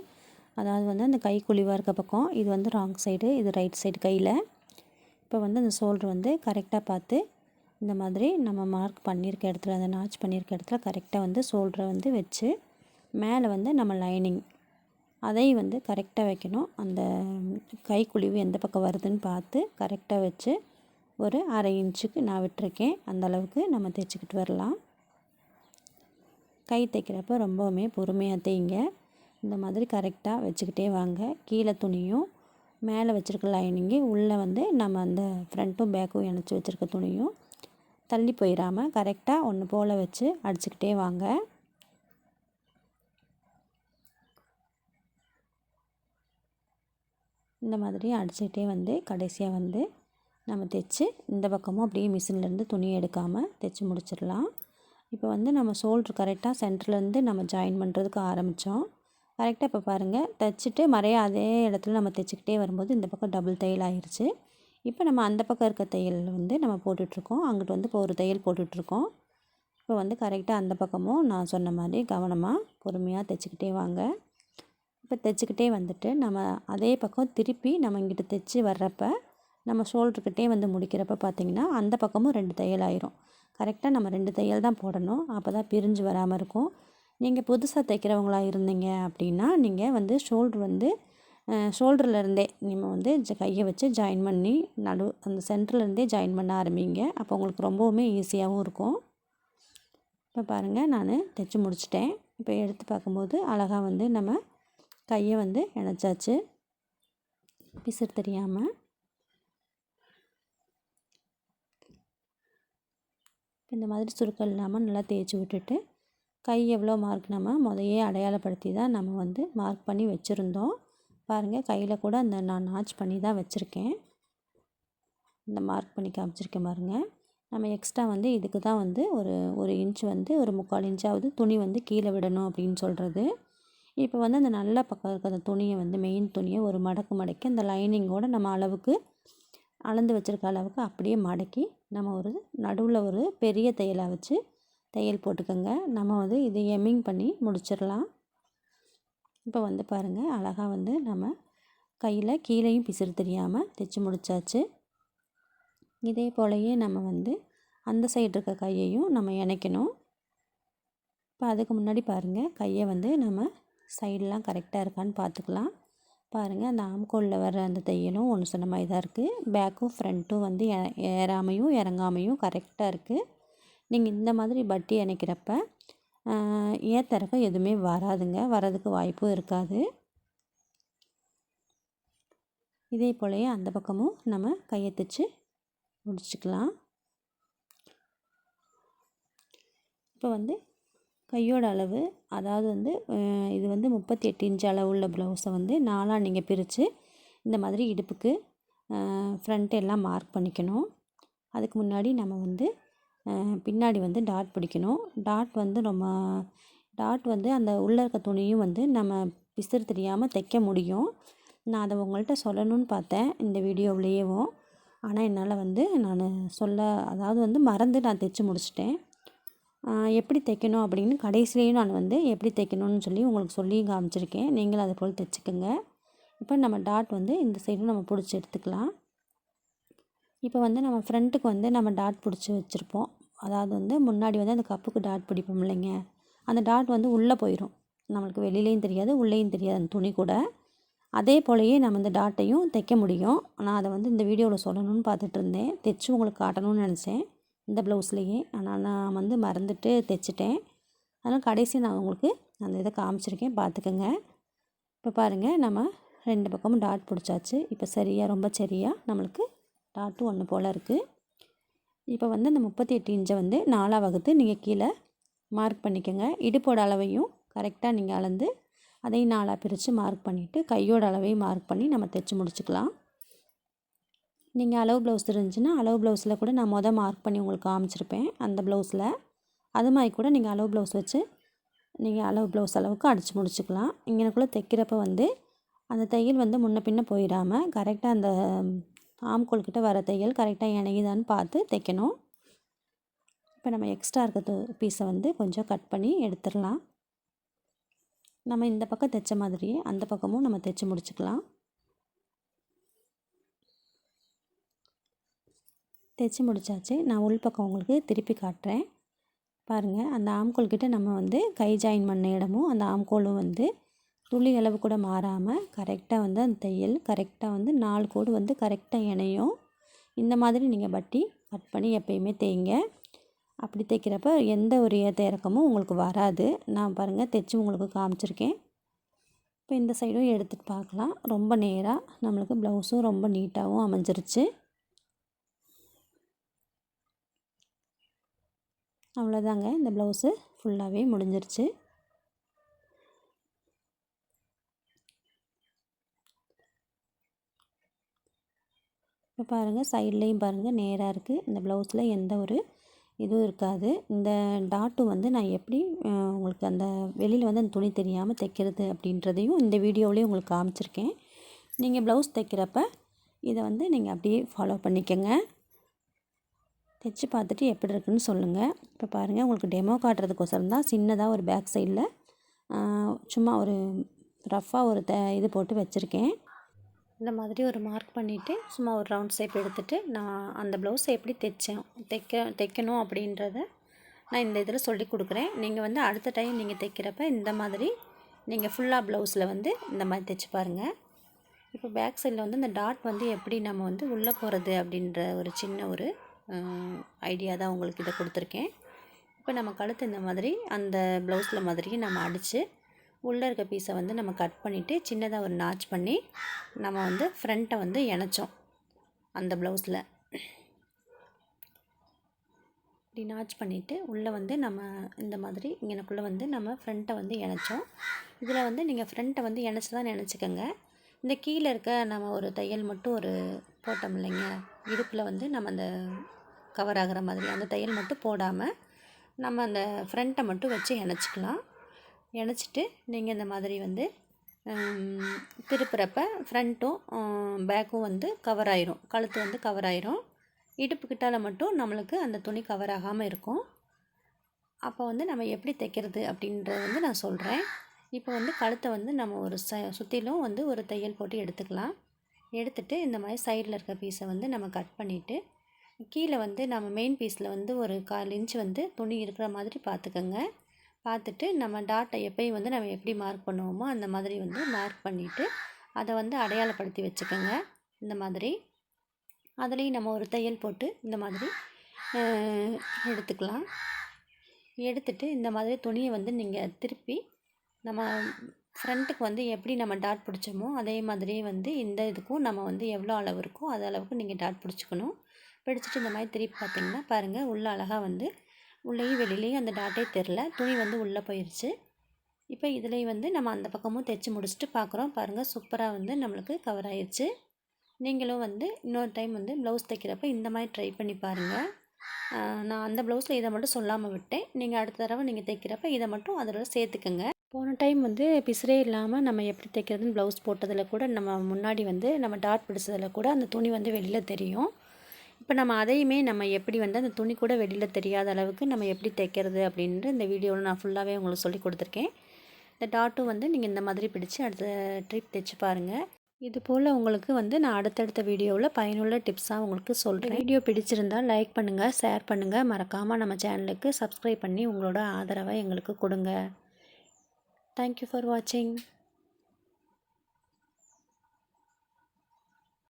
[SPEAKER 1] அதாவது வந்து அந்த கை குழிவாக இருக்க பக்கம் இது வந்து ராங் சைடு, இது ரைட் சைடு கையில். இப்போ வந்து அந்த ஷோல்டர் வந்து கரெக்டாக பார்த்து இந்த மாதிரி நம்ம மார்க் பண்ணியிருக்க இடத்துல, அந்த நாச் பண்ணியிருக்க இடத்துல கரெக்டாக வந்து ஷோல்டரை வந்து வச்சு மேலே வந்து நம்ம லைனிங் அதையும் வந்து கரெக்டாக வைக்கணும். அந்த கைக்குழிவு எந்த பக்கம் வருதுன்னு பார்த்து கரெக்டாக வச்சு ஒரு 1/2 இன்ச்சுக்கு நான் விட்டுருக்கேன். அந்த அளவுக்கு நம்ம தைச்சிக்கிட்டு வரலாம். கை தைக்கிறப்ப ரொம்பவுமே பொறுமையாக தைங்க. இந்த மாதிரி கரெக்டாக வச்சுக்கிட்டே வாங்க. கீழே துணியும் மேலே வச்சுருக்க லைனிங்கு உள்ளே வந்து நம்ம அந்த ஃப்ரண்ட்டும் பேக்கும் இணைச்சி வச்சுருக்க துணியும் தள்ளி போயிடாமல் கரெக்டாக ஒன்று போல் வச்சு அடிச்சுக்கிட்டே வாங்க. இந்த மாதிரி அடிச்சுக்கிட்டே வந்து கடைசியாக வந்து நம்ம தைச்சி இந்த பக்கமும் அப்படியே மிஷின்லேருந்து துணி எடுக்காமல் தைச்சி முடிச்சிடலாம். இப்போ வந்து நம்ம ஷோல்ட்ரு கரெக்டாக சென்டர்லேருந்து நம்ம ஜாயின் பண்ணுறதுக்கு ஆரம்பித்தோம். கரெக்டாக இப்போ பாருங்கள் தைச்சிட்டு மறைய அதே இடத்துல நம்ம தைச்சிக்கிட்டே வரும்போது இந்த பக்கம் டபுள் தையல் ஆயிடுச்சு. இப்போ நம்ம அந்த பக்கம் இருக்க தையல் வந்து நம்ம போட்டுட்ருக்கோம். அங்கிட்டு வந்து இப்போ ஒரு தையல் போட்டுட்ருக்கோம். இப்போ வந்து கரெக்டாக அந்த பக்கமும் நான் சொன்ன மாதிரி கவனமாக பொறுமையாக தைச்சிக்கிட்டே வாங்க. இப்போ தைச்சிக்கிட்டே வந்துட்டு நம்ம அதே பக்கம் திருப்பி நம்ம இங்கிட்டு தைச்சி வர்றப்ப நம்ம ஷோல்ட்ருக்கிட்டே வந்து முடிக்கிறப்ப பார்த்திங்கன்னா அந்த பக்கமும் 2 தையல் ஆயிரும். கரெக்டாக நம்ம 2 தையல் தான் போடணும். அப்போ தான் பிரிஞ்சு வராமல் இருக்கும். நீங்கள் புதுசாக தைக்கிறவங்களா இருந்தீங்க அப்படின்னா நீங்கள் வந்து ஷோல்ட்ரு வந்து ஷோல்டர்லேருந்தே நீங்கள் வந்து கையை வச்சு ஜாயின் பண்ணி அந்த சென்டர்லேருந்தே ஜாயின் பண்ண ஆரம்பிங்க. அப்போ உங்களுக்கு ரொம்பவுமே ஈஸியாகவும் இருக்கும். இப்போ பாருங்கள் நான் தைச்சி முடிச்சிட்டேன். இப்போ எடுத்து பார்க்கும்போது அழகாக வந்து நம்ம கையை வந்து இணைச்சாச்சு பிசுறு தெரியாமல். இந்த மாதிரி சுருக்கம் இல்லாமல் நல்லா தேய்ச்சி விட்டுட்டு கை எவ்வளோ மார்க் நம்ம முதையே அடையாளப்படுத்தி தான் நம்ம வந்து மார்க் பண்ணி வச்சுருந்தோம். பாருங்கள் கையில் கூட நான் நாச் பண்ணி தான் வச்சுருக்கேன். இந்த மார்க் பண்ணி காமிச்சிருக்கேன் பாருங்கள். நம்ம எக்ஸ்ட்ரா வந்து இதுக்கு தான் வந்து ஒரு இன்ச் வந்து ஒரு 3/4 இன்ச்சாவது துணி வந்து கீழே விடணும் அப்படின்னு சொல்கிறது. இப்போ வந்து அந்த நல்ல பக்கம் இருக்க அந்த துணியை வந்து மெயின் துணியை ஒரு மடக்கி அந்த லைனிங்கோடு நம்ம அளவுக்கு அளந்து வச்சுருக்க அளவுக்கு அப்படியே மடக்கி நம்ம ஒரு நடுவில் ஒரு பெரிய தையலாக வச்சு தையல் போட்டுக்கோங்க. நம்ம வந்து இதை எம்மிங் பண்ணி முடிச்சிடலாம். இப்போ வந்து பாருங்கள் அழகாக வந்து நம்ம கையில் கீழேயும் பிசுறு தெரியாமல் தைச்சி முடித்தாச்சு. இதே போலயே நம்ம வந்து அந்த சைடு இருக்க கையையும் நம்ம இணைக்கணும். இப்போ அதுக்கு முன்னாடி பாருங்கள் கையை வந்து நம்ம சைடெலாம் கரெக்டாக இருக்கான்னு பார்த்துக்கலாம். பாருங்கள் அந்த ஆம்கோலில் வர அந்த தையலும் ஒன்று சொன்ன மாதிரி தான் இருக்குது. பேக்கும் ஃப்ரண்ட்டும் வந்து ஏறாமையும் இறங்காமையும் கரெக்டாக இருக்குது. நீங்கள் இந்த மாதிரி பட்டி இணைக்கிறப்ப ஏத்தரக்கம் எதுவுமே வராதுங்க. வரதுக்கு வாய்ப்பும் இருக்காது. இதே போலயே அந்த பக்கமும் நம்ம கையை தைச்சி முடிச்சுக்கலாம். இப்போ வந்து கையோட அளவு அதாவது வந்து இது வந்து 38 இன்ச் அளவு உள்ள ப்ளவுஸை வந்து 4ஆக நீங்கள் பிரித்து இந்த மாதிரி இடுப்புக்கு ஃப்ரண்ட் எல்லாம் மார்க் பண்ணிக்கணும். அதுக்கு முன்னாடி நம்ம வந்து பின்னாடி வந்து டாட் பிடிக்கணும். டாட் வந்து அந்த உள்ளே இருக்க துணியும் வந்து நம்ம பிசுறு தெரியாமல் தைக்க முடியும். நான் அதை உங்கள்கிட்ட சொல்லணும்னு பார்த்தேன் இந்த வீடியோவிலேயேவும். ஆனால் என்னால் வந்து அதாவது வந்து மறந்து நான் தைச்சி முடிச்சிட்டேன். எப்படி தைக்கணும் அப்படின்னு கடைசிலேயும் நான் வந்து எப்படி தைக்கணும்னு சொல்லி உங்களுக்கு சொல்லி காமிச்சிருக்கேன். நீங்களும் அதை போல் தைச்சிக்கோங்க. இப்போ நம்ம டாட் வந்து இந்த சைடும் நம்ம பிடிச்சி எடுத்துக்கலாம். இப்போ வந்து நம்ம ஃப்ரண்ட்டுக்கு வந்து நம்ம டாட் பிடிச்சி வச்சுருப்போம். அதாவது வந்து முன்னாடி வந்து அந்த கப்புக்கு டாட் பிடிப்போம் இல்லைங்க, அந்த டாட் வந்து உள்ளே போயிடும். நம்மளுக்கு வெளியிலையும் தெரியாது உள்ளேயும் தெரியாது அந்த துணி கூட. அதே போலயே நம்ம இந்த டாட்டையும் தைக்க முடியும். நான் அதை வந்து இந்த வீடியோவில் சொல்லணும்னு பார்த்துட்டு இருந்தேன். தைச்சி உங்களுக்கு காட்டணும்னு நினச்சேன் இந்த ப்ளவுஸ்லேயே. ஆனால் நான் வந்து மறந்துட்டு தைச்சிட்டேன். அதனால் கடைசி நான் உங்களுக்கு அந்த இதை காமிச்சிருக்கேன் பார்த்துக்கோங்க. இப்போ பாருங்கள் நம்ம 2 பக்கமும் டாட் பிடிச்சாச்சு. இப்போ ரொம்ப சரியாக நம்மளுக்கு டாட்டும் ஒன்று போல் இருக்குது. இப்போ வந்து அந்த 38 இன்ச்சை வந்து 4ஆக வகுத்து நீங்கள் கீழே மார்க் பண்ணிக்கோங்க. இடுப்போட அளவையும் கரெக்டாக நீங்கள் அளந்து அதையும் 4ஆக பிரித்து மார்க் பண்ணிவிட்டு கையோட அளவையும் மார்க் பண்ணி நம்ம தைச்சி முடிச்சுக்கலாம். நீங்கள் அளவு ப்ளவுஸ் இருந்துச்சுன்னா அளவு ப்ளவுஸில் கூட நான் மார்க் பண்ணி உங்களுக்கு காமிச்சிருப்பேன் அந்த ப்ளவுஸில். அது மாதிரி கூட நீங்கள் அளவு ப்ளவுஸ் வச்சு நீங்கள் அளவு ப்ளவுஸ் அளவுக்கு அடித்து முடிச்சுக்கலாம். இங்கனக்குள்ளே தைக்கிறப்ப வந்து அந்த தையல் வந்து முன்ன பின்ன போயிடாமல் கரெக்டாக அந்த ஆம்கோல் கிட்ட வர தையல் கரெக்டாக இணையுதான்னு பார்த்து தைக்கணும். இப்போ நம்ம எக்ஸ்ட்ரா இருக்க பீஸை வந்து கொஞ்சம் கட் பண்ணி எடுத்துடலாம். நம்ம இந்த பக்கம் தைச்ச மாதிரியே அந்த பக்கமும் நம்ம தைச்சி முடிச்சுக்கலாம். தைச்சி முடித்தாச்சு. நான் உள் பக்கம் உங்களுக்கு திருப்பி காட்டுறேன் பாருங்கள். அந்த ஆம்கோல் கிட்ட நம்ம வந்து கை ஜாயின் பண்ண இடமும் அந்த ஆம்கோலும் வந்து துளி அளவு கூட மாறாமல் கரெக்டாக வந்து அந்த தையல் கரெக்டாக வந்து 4 கோடு வந்து கரெக்டாக இணையும். இந்த மாதிரி நீங்கள் பட்டி கட் பண்ணி எப்பயுமே தேய்ங்க. அப்படி தைக்கிறப்ப எந்த ஒரு ஏற்ற இறக்கமும் உங்களுக்கு வராது. நான் பாருங்கள் தைச்சி உங்களுக்கு காமிச்சிருக்கேன். இப்போ இந்த சைடும் எடுத்துகிட்டு பார்க்கலாம். ரொம்ப நேராக நம்மளுக்கு ப்ளவுஸும் ரொம்ப நீட்டாகவும் அமைஞ்சிருச்சு. அவ்வளோதாங்க, இந்த ப்ளவுஸு ஃபுல்லாகவே முடிஞ்சிருச்சு. இப்போ பாருங்கள் சைட்லேயும் பாருங்கள் நேராக இருக்குது. இந்த ப்ளவுஸில் எந்த ஒரு இதுவும் இருக்காது. இந்த டாட்டும் வந்து நான் எப்படி உங்களுக்கு அந்த வெளியில் வந்து அந்த துணி தெரியாமல் தைக்கிறது அப்படின்றதையும் இந்த வீடியோவிலேயே உங்களுக்கு காமிச்சிருக்கேன். நீங்கள் ப்ளவுஸ் தைக்கிறப்ப இதை வந்து நீங்கள் அப்படியே ஃபாலோ பண்ணிக்கோங்க. தைச்சி பார்த்துட்டு எப்படி இருக்குன்னு சொல்லுங்கள். இப்போ பாருங்கள் உங்களுக்கு டெமோ காட்டுறதுக்கோசரம் தான் சின்னதாக ஒரு பேக் சைடில் சும்மா ஒரு ரஃப்பாக ஒரு இது போட்டு வச்சுருக்கேன். இந்த மாதிரி ஒரு மார்க் பண்ணிவிட்டு சும்மா ஒரு ரவுண்ட் ஷேப் எடுத்துகிட்டு நான் அந்த ப்ளவுஸை எப்படி தைக்கணும் அப்படின்றத நான் இந்த இதில் சொல்லி கொடுக்குறேன். நீங்கள் வந்து அடுத்த டைம் நீங்கள் தைக்கிறப்ப இந்த மாதிரி நீங்கள் ஃபுல்லாக ப்ளவுஸில் வந்து இந்த மாதிரி தைச்சி பாருங்கள். இப்போ பேக் சைடில் வந்து இந்த டாட் வந்து எப்படி நம்ம வந்து உள்ளே போகிறது அப்படின்ற ஒரு சின்ன ஒரு ஐடியா தான் உங்களுக்கு இதை கொடுத்துருக்கேன். இப்போ நம்ம கழுத்து இந்த மாதிரி அந்த ப்ளவுஸில் மாதிரியும் நம்ம அடித்து உள்ளே இருக்க பீஸை வந்து நம்ம கட் பண்ணிவிட்டு சின்னதாக ஒரு நாச் பண்ணி நம்ம வந்து ஃப்ரண்ட்டை வந்து இணைச்சோம். அந்த ப்ளவுஸில் இப்படி நாச் பண்ணிவிட்டு உள்ளே வந்து நம்ம இந்த மாதிரி இங்கனக்குள்ளே வந்து நம்ம ஃப்ரண்ட்டை வந்து இணைச்சோம். இதில் வந்து நீங்கள் ஃப்ரண்ட்டை வந்து இணைச்சி தான் நினச்சிக்கோங்க. இந்த கீழே இருக்க நம்ம ஒரு தையல் மட்டும் ஒரு போட்டோம் இல்லைங்க, இடுப்பில் வந்து நம்ம அந்த கவர் ஆகிற மாதிரி அந்த தையல் மட்டும் போடாமல் நம்ம அந்த ஃப்ரண்ட்டை மட்டும் வச்சு இணைச்சிக்கலாம். இணைச்சிட்டு நீங்கள் இந்த மாதிரி வந்து திருப்புறப்ப ஃப்ரண்ட்டும் பேக்கும் வந்து கவர் ஆயிரும். கழுத்து வந்து கவர் ஆயிரும். இடுப்புக்கிட்டால் மட்டும் நம்மளுக்கு அந்த துணி கவர் ஆகாமல் இருக்கும். அப்போ வந்து நம்ம எப்படி தைக்கிறது அப்படின்றத வந்து நான் சொல்கிறேன். இப்போ வந்து கழுத்தை வந்து நம்ம ஒரு சுற்றிலும் வந்து ஒரு தையல் போட்டு எடுத்துக்கலாம். எடுத்துகிட்டு இந்த மாதிரி சைடில் இருக்க பீஸை வந்து நம்ம கட் பண்ணிவிட்டு கீழே வந்து நம்ம மெயின் பீஸில் வந்து ஒரு 1/4 இன்ச் வந்து துணி இருக்கிற மாதிரி பார்த்துக்கோங்க. பார்த்துட்டு நம்ம டாட்டை எப்பயும் வந்து நம்ம எப்படி மார்க் பண்ணுவோமோ அந்த மாதிரி வந்து மார்க் பண்ணிவிட்டு அதை வந்து அடையாளப்படுத்தி வச்சுக்கோங்க. இந்த மாதிரி அதுலேயும் நம்ம ஒரு தையல் போட்டு இந்த மாதிரி எடுத்துக்கலாம். எடுத்துட்டு இந்த மாதிரி துணியை வந்து நீங்கள் திருப்பி நம்ம ஃப்ரண்ட்டுக்கு வந்து எப்படி நம்ம டாட் பிடிச்சோமோ அதே மாதிரி வந்து இந்த இதுக்கும் நம்ம வந்து எவ்வளோ அளவு இருக்கோ அது அளவுக்கு நீங்கள் டாட் பிடிச்சிக்கணும். பிடிச்சிட்டு இந்த மாதிரி திருப்பி பார்த்திங்கன்னா பாருங்கள் உள்ளே அழகாக வந்து உள்ளேயும் வெளியிலையும் அந்த டாட்டே தெரில, துணி வந்து உள்ளே போயிடுச்சு. இப்போ இதுலேயும் வந்து நம்ம அந்த பக்கமும் தைச்சி முடிச்சுட்டு பார்க்குறோம். பாருங்கள் சூப்பராக வந்து நம்மளுக்கு கவர் ஆயிடுச்சு. நீங்களும் வந்து இன்னொரு டைம் வந்து ப்ளவுஸ் தைக்கிறப்ப இந்த மாதிரி ட்ரை பண்ணி பாருங்கள். நான் அந்த ப்ளவுஸில் இதை மட்டும் சொல்லாமல் விட்டேன். நீங்கள் அடுத்த தடவை நீங்கள் தைக்கிறப்ப இதை மட்டும் அதோட சேர்த்துக்கங்க. போன டைம் வந்து பிசுரே இல்லாமல் நம்ம எப்படி தைக்கிறதுன்னு ப்ளவுஸ் போட்டதில் கூட நம்ம முன்னாடி வந்து நம்ம டாட் பிடிச்சதில் கூட அந்த துணி வந்து வெளியில் தெரியும். இப்போ நம்ம அதையுமே நம்ம எப்படி வந்து அந்த துணி கூட வெளியில் தெரியாத அளவுக்கு நம்ம எப்படி தைக்கிறது அப்படின்ட்டு இந்த வீடியோவில் நான் ஃபுல்லாகவே உங்களுக்கு சொல்லி கொடுத்துருக்கேன். இந்த டாட்டும் வந்து நீங்கள் இந்த மாதிரி பிடிச்சி அடுத்த ட்ரிப் தைச்சி பாருங்கள். இது போல் உங்களுக்கு வந்து நான் அடுத்தடுத்த வீடியோவில் பயனுள்ள டிப்ஸாக உங்களுக்கு சொல்கிறேன். வீடியோ பிடிச்சிருந்தால் லைக் பண்ணுங்கள், ஷேர் பண்ணுங்கள், மறக்காமல் நம்ம சேனலுக்கு சப்ஸ்கிரைப் பண்ணி உங்களோட ஆதரவை எங்களுக்கு கொடுங்க. தேங்க்யூ ஃபார் வாட்சிங்.